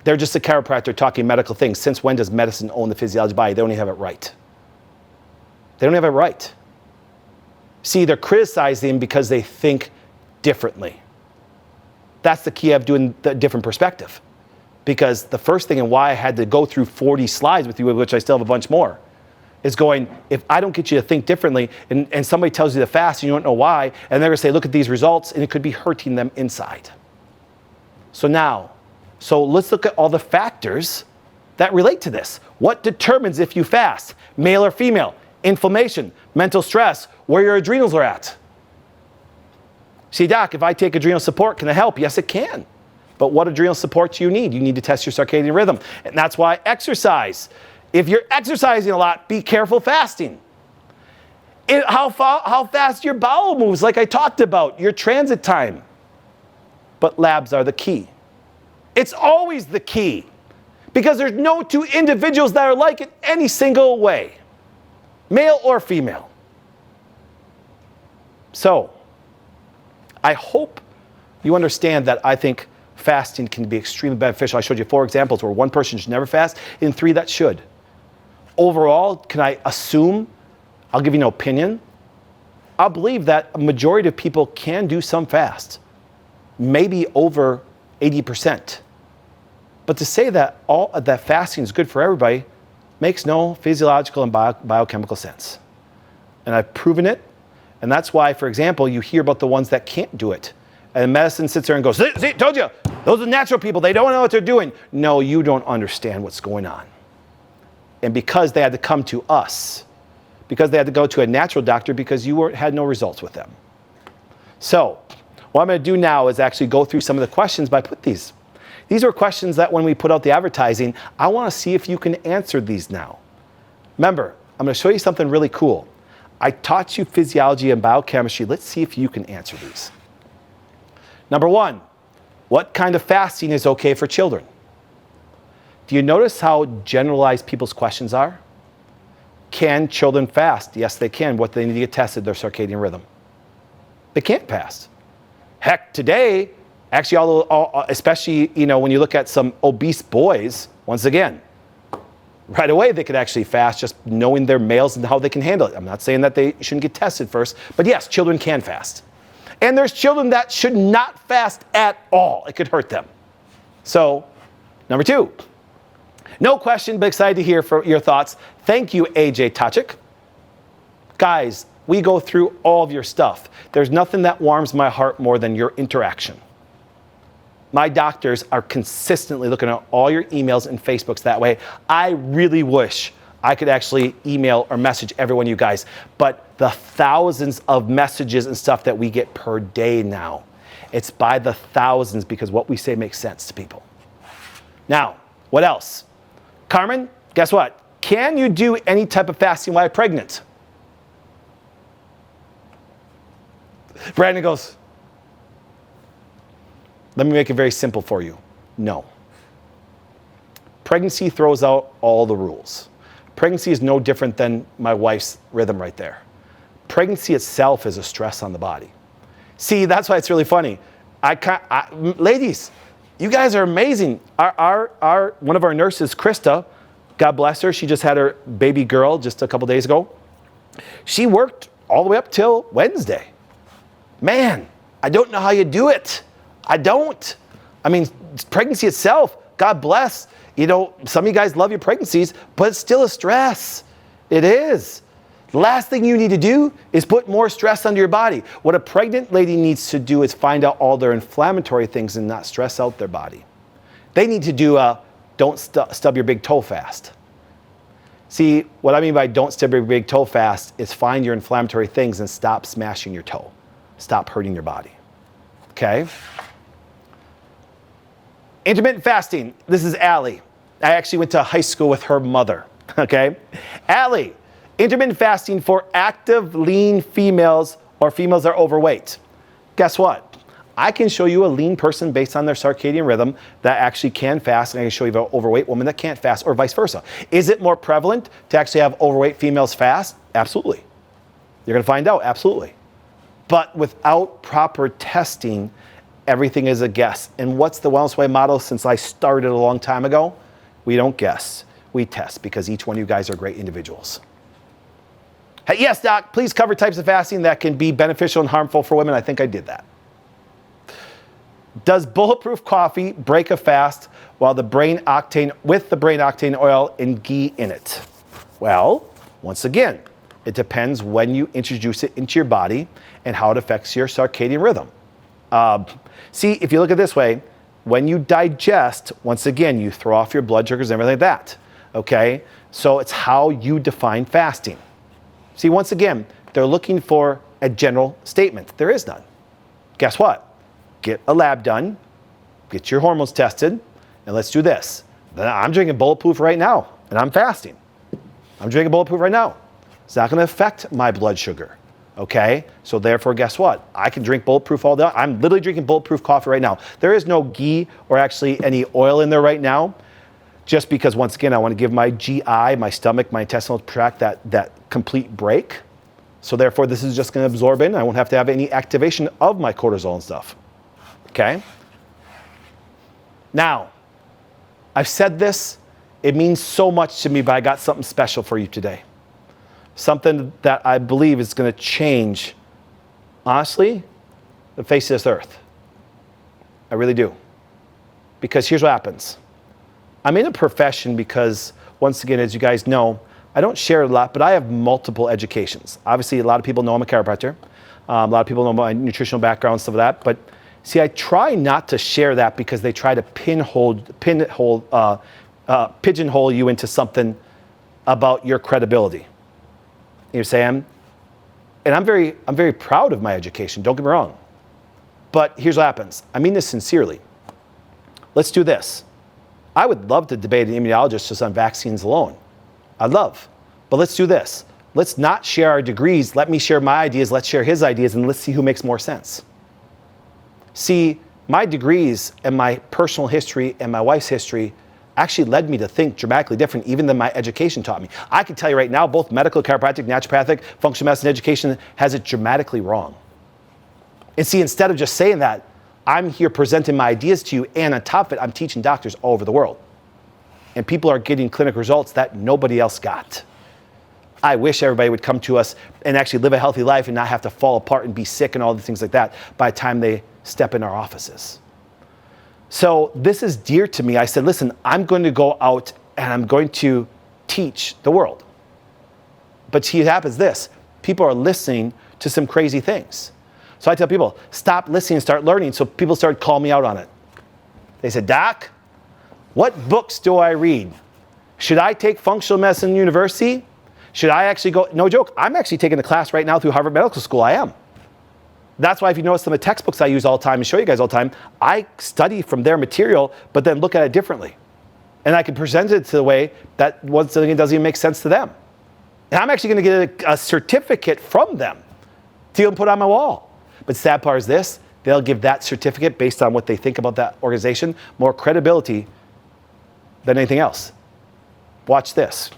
They're just a chiropractor talking medical things. Since when does medicine own the physiology of the body? They don't even have it right. They don't have it right. See, they're criticizing because they think differently. That's the key of doing the different perspective. Because the first thing and why I had to go through 40 slides with you, which I still have a bunch more, is going, if I don't get you to think differently, and somebody tells you to fast and you don't know why, and they're going to say, look at these results, and it could be hurting them inside. So let's look at all the factors that relate to this. What determines if you fast? Male or female? Inflammation, mental stress, where your adrenals are at. See, Doc, if I take adrenal support, can it help? Yes, it can. But what adrenal support do you need? You need to test your circadian rhythm. And that's why exercise. If you're exercising a lot, be careful fasting. How fast your bowel moves, like I talked about, your transit time. But labs are the key. It's always the key. Because there's no two individuals that are like it any single way. Male or female. So, I hope you understand that I think fasting can be extremely beneficial. I showed you 4 examples where one person should never fast and 3 that should. Overall, can I assume, I'll give you an opinion, I believe that a majority of people can do some fast. Maybe over 80%. But to say that that fasting is good for everybody makes no physiological and biochemical sense. And I've proven it. And that's why, for example, you hear about the ones that can't do it. And medicine sits there and goes, see, told you, those are natural people. They don't know what they're doing. No, you don't understand what's going on. And because they had to come to us, because they had to go to a natural doctor because you had no results with them. So what I'm going to do now is actually go through some of the questions, but I put these. These are questions that when we put out the advertising, I want to see if you can answer these now. Remember, I'm going to show you something really cool. I taught you physiology and biochemistry. Let's see if you can answer these. Number one, what kind of fasting is okay for children? Do you notice how generalized people's questions are? Can children fast? Yes, they can. What do they need to get tested? Their circadian rhythm. They can't fast. Heck, today, actually, especially when you look at some obese boys, once again, right away they could actually fast just knowing their males and how they can handle it. I'm not saying that they shouldn't get tested first, but yes, children can fast. And there's children that should not fast at all. It could hurt them. So, number two, no question, but excited to hear your thoughts. Thank you, AJ Tachik. Guys, we go through all of your stuff. There's nothing that warms my heart more than your interaction. My doctors are consistently looking at all your emails and Facebooks that way. I really wish I could actually email or message every one of you guys, but the thousands of messages and stuff that we get per day now, it's by the thousands because what we say makes sense to people. Now, what else? Carmen, guess what? Can you do any type of fasting while pregnant? Brandon goes, let me make it very simple for you. No. Pregnancy throws out all the rules. Pregnancy is no different than my wife's rhythm right there. Pregnancy itself is a stress on the body. See, that's why it's really funny. Ladies, you guys are amazing. One of our nurses, Krista, God bless her, she just had her baby girl just a couple days ago. She worked all the way up till Wednesday. Man, I don't know how you do it. I don't. I mean, pregnancy itself, God bless. Some of you guys love your pregnancies, but it's still a stress. It is. The last thing you need to do is put more stress onto your body. What a pregnant lady needs to do is find out all their inflammatory things and not stress out their body. They need to do a don't stub your big toe fast. See, what I mean by don't stub your big toe fast is find your inflammatory things and stop smashing your toe. Stop hurting your body. Okay? Intermittent fasting. This is Allie. I actually went to high school with her mother. Okay? Allie, intermittent fasting for active, lean females or females that are overweight. Guess what? I can show you a lean person based on their circadian rhythm that actually can fast, and I can show you an overweight woman that can't fast, or vice versa. Is it more prevalent to actually have overweight females fast? Absolutely. You're going to find out, absolutely. But without proper testing, everything is a guess. And what's the Wellness Way motto since I started a long time ago? We don't guess, we test, because each one of you guys are great individuals. Hey, yes, doc, please cover types of fasting that can be beneficial and harmful for women. I think I did that. Does bulletproof coffee break a fast with the brain octane oil and ghee in it? Well, once again, it depends when you introduce it into your body and how it affects your circadian rhythm. See, if you look at it this way, when you digest, once again, you throw off your blood sugars and everything like that. Okay? So it's how you define fasting. See, once again, they're looking for a general statement. There is none. Guess what? Get a lab done, get your hormones tested, and let's do this. I'm drinking bulletproof right now, and I'm fasting. I'm drinking bulletproof right now. It's not going to affect my blood sugar, okay? So therefore, guess what? I can drink bulletproof all day. I'm literally drinking bulletproof coffee right now. There is no ghee or actually any oil in there right now, just because, once again, I want to give my GI, my stomach, my intestinal tract that complete break. So therefore, this is just going to absorb in. I won't have to have any activation of my cortisol and stuff. Okay? Now, I've said this, it means so much to me, but I got something special for you today. Something that I believe is going to change, honestly, the face of this earth. I really do. Because here's what happens. I'm in a profession because, once again, as you guys know, I don't share a lot, but I have multiple educations. Obviously, a lot of people know I'm a chiropractor. A lot of people know my nutritional background, stuff like that. But see, I try not to share that because they try to pigeonhole you into something about your credibility. You're saying, and I'm very proud of my education. Don't get me wrong. But here's what happens. I mean this sincerely. Let's do this. I would love to debate an immunologist just on vaccines alone. I'd love. But let's do this. Let's not share our degrees. Let me share my ideas. Let's share his ideas, and let's see who makes more sense. See, my degrees and my personal history and my wife's history actually led me to think dramatically different even than my education taught me. I can tell you right now, both medical, chiropractic, naturopathic, functional medicine education has it dramatically wrong. And see, instead of just saying that, I'm here presenting my ideas to you, and on top of it, I'm teaching doctors all over the world. And people are getting clinical results that nobody else got. I wish everybody would come to us and actually live a healthy life and not have to fall apart and be sick and all the things like that by the time they step in our offices. So this is dear to me. I said, listen, I'm going to go out and I'm going to teach the world. But see, it happens this. People are listening to some crazy things. So I tell people, stop listening and start learning. So people started calling me out on it. They said, Doc, what books do I read? Should I take functional medicine university? Should I actually go? No joke. I'm actually taking a class right now through Harvard Medical School. I am. That's why if you notice some of the textbooks I use all the time and show you guys all the time, I study from their material, but then look at it differently. And I can present it to the way that once again doesn't even make sense to them. And I'm actually going to get a certificate from them to even put on my wall. But the sad part is this, they'll give that certificate based on what they think about that organization, more credibility than anything else. Watch this.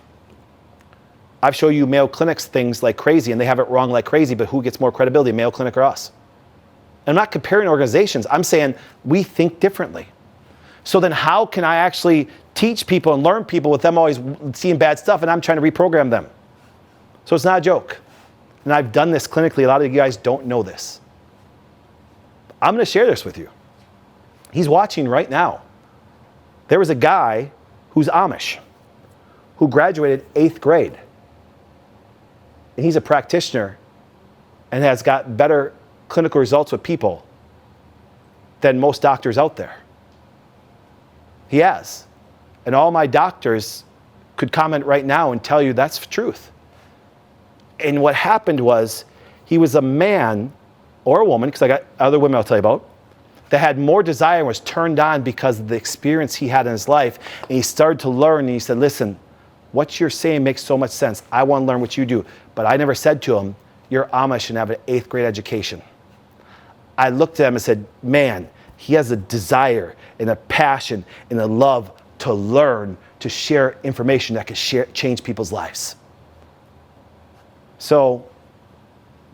I've shown you Mayo Clinic's things like crazy, and they have it wrong like crazy, but who gets more credibility, Mayo Clinic or us? And I'm not comparing organizations. I'm saying we think differently. So then how can I actually teach people and learn people with them always seeing bad stuff, and I'm trying to reprogram them? So it's not a joke. And I've done this clinically. A lot of you guys don't know this. I'm going to share this with you. He's watching right now. There was a guy who's Amish who graduated 8th grade. And he's a practitioner and has got better clinical results with people than most doctors out there. He has. And all my doctors could comment right now and tell you that's the truth. And what happened was he was a man or a woman, because I got other women I'll tell you about, that had more desire and was turned on because of the experience he had in his life. And he started to learn, and he said, listen, what you're saying makes so much sense. I want to learn what you do. But I never said to him, you're Amish and have an 8th grade education. I looked at him and said, man, he has a desire and a passion and a love to learn, to share information that can change people's lives. So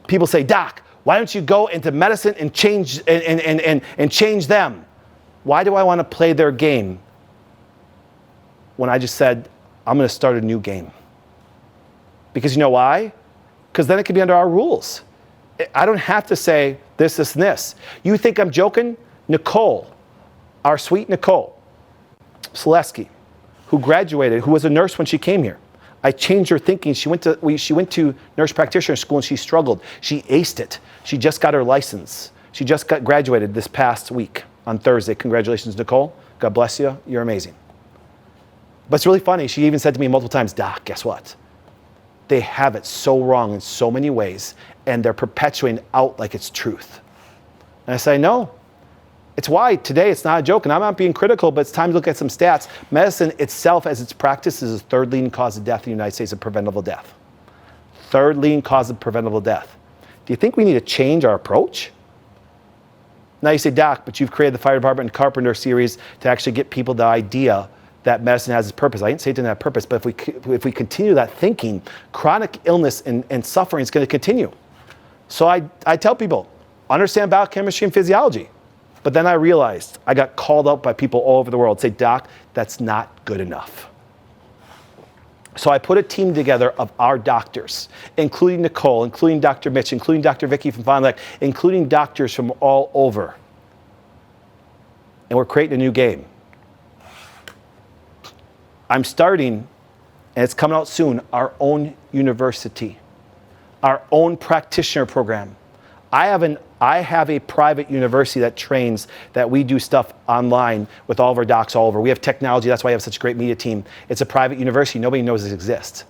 people say, Doc, why don't you go into medicine and change and change them? Why do I want to play their game when I just said, I'm going to start a new game? Because you know why? Because then it can be under our rules. I don't have to say this, this, and this. You think I'm joking? Nicole, our sweet Nicole Selesky, who graduated, who was a nurse when she came here. I changed her thinking. She went to nurse practitioner school and she struggled. She aced it. She just got her license. She just got graduated this past week on Thursday. Congratulations, Nicole. God bless you. You're amazing. But it's really funny. She even said to me multiple times, Doc, guess what? They have it so wrong in so many ways, and they're perpetuating out like it's truth. And I say, no. It's why today it's not a joke, and I'm not being critical, but it's time to look at some stats. Medicine itself, as it's practiced, is the 3rd leading cause of death in the United States of preventable death. 3rd leading cause of preventable death. Do you think we need to change our approach? Now you say, Doc, but you've created the Fire Department and Carpenter series to actually get people the idea that medicine has its purpose. I didn't say it didn't have purpose, but if we continue that thinking, chronic illness and suffering is going to continue. So I tell people, understand biochemistry and physiology. But then I realized I got called out by people all over the world, say, Doc, that's not good enough. So I put a team together of our doctors, including Nicole, including Dr. Mitch, including Dr. Vicky from Fond du Lac, including doctors from all over. And we're creating a new game. I'm starting, and it's coming out soon, our own university, our own practitioner program. I have a private university that trains, that we do stuff online with all of our docs all over. We have technology, that's why I have such a great media team. It's a private university, nobody knows it exists.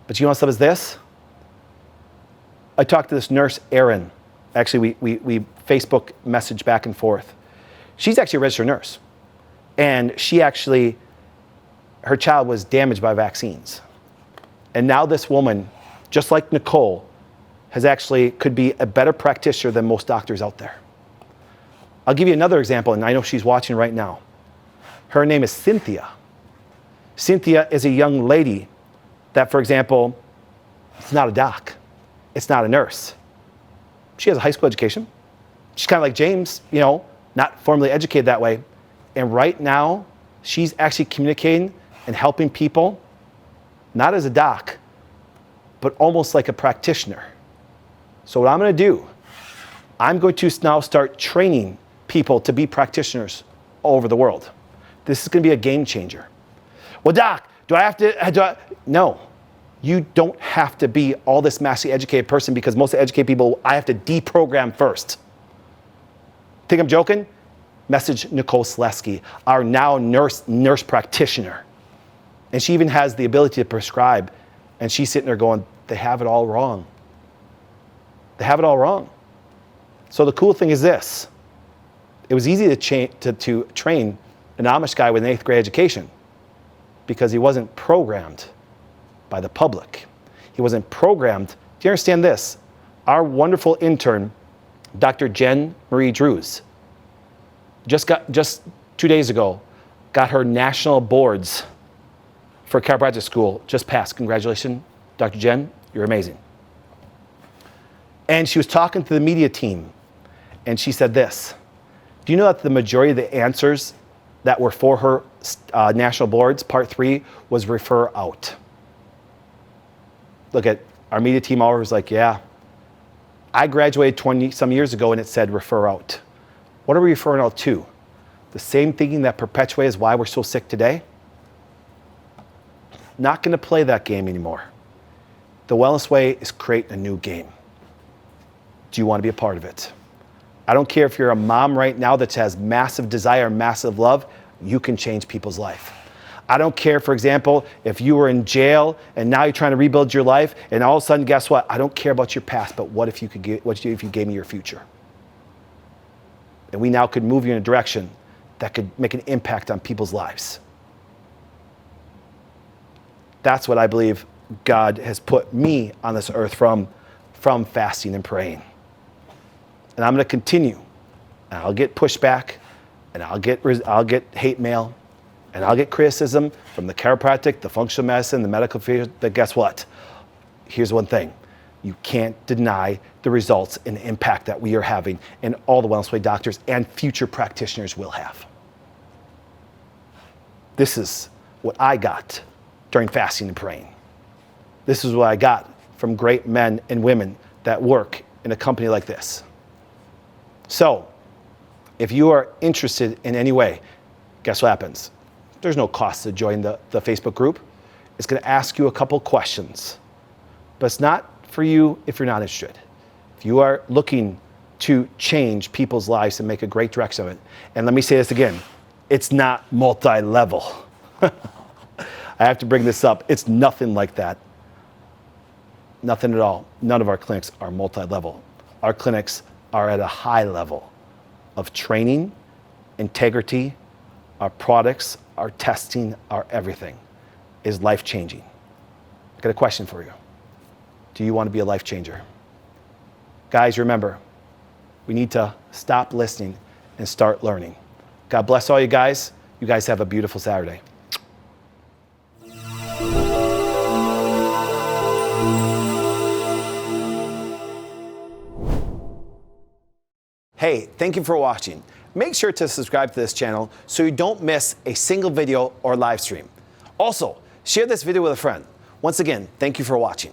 But you know what stuff is this? I talked to this nurse, Erin. Actually, we Facebook message back and forth. She's actually a registered nurse. And her child was damaged by vaccines. And now this woman, just like Nicole, could be a better practitioner than most doctors out there. I'll give you another example, and I know she's watching right now. Her name is Cynthia. Cynthia is a young lady that, for example, it's not a doc. It's not a nurse. She has a high school education. She's kind of like James, not formally educated that way. And right now, she's actually communicating and helping people, not as a doc, but almost like a practitioner. So what I'm going to do, I'm going to now start training people to be practitioners all over the world. This is going to be a game changer. Well, doc, no. You don't have to be all this massively educated person, because most educated people, I have to deprogram first. Think I'm joking? Message Nicole Selesky, our now nurse practitioner. And she even has the ability to prescribe. And she's sitting there going, they have it all wrong. They have it all wrong. So the cool thing is this. It was easy to train an Amish guy with an 8th grade education, because he wasn't programmed by the public. He wasn't programmed. Do you understand this? Our wonderful intern, Dr. Jen Marie Drews, just 2 days ago, got her national boards for chiropractic school, just passed. Congratulations, Dr. Jen, you're amazing. And she was talking to the media team, and she said this: do you know that the majority of the answers that were for her national boards, part 3, was refer out? Look at our media team, all was like, yeah, I graduated 20 some years ago and it said refer out. What are we referring out to? The same thinking that perpetuates why we're so sick today? Not going to play that game anymore. The wellness way is create a new game. Do you want to be a part of it? I don't care if you're a mom right now that has massive desire, massive love, you can change people's life. I don't care, for example, if you were in jail and now you're trying to rebuild your life, and all of a sudden, guess what? I don't care about your past, but what if you gave me your future? And we now could move you in a direction that could make an impact on people's lives. That's what I believe God has put me on this earth from fasting and praying. And I'm going to continue. And I'll get pushback, and I'll get hate mail, and I'll get criticism from the chiropractic, the functional medicine, the medical field. But guess what? Here's one thing. You can't deny the results and the impact that we are having, and all the Wellness Way doctors and future practitioners will have. This is what I got during fasting and praying. This is what I got from great men and women that work in a company like this. So, if you are interested in any way, guess what happens? There's no cost to join the Facebook group. It's going to ask you a couple questions. But it's not for you if you're not interested. If you are looking to change people's lives and make a great direction of it. And let me say this again. It's not multi-level. I have to bring this up. It's nothing like that. Nothing at all. None of our clinics are multi-level. Our clinics are at a high level of training, integrity. Our products, our testing, our everything is life-changing. I got a question for you. Do you want to be a life changer? Guys, remember, we need to stop listening and start learning. God bless all you guys. You guys have a beautiful Saturday. Hey, thank you for watching. Make sure to subscribe to this channel so you don't miss a single video or live stream. Also, share this video with a friend. Once again, thank you for watching.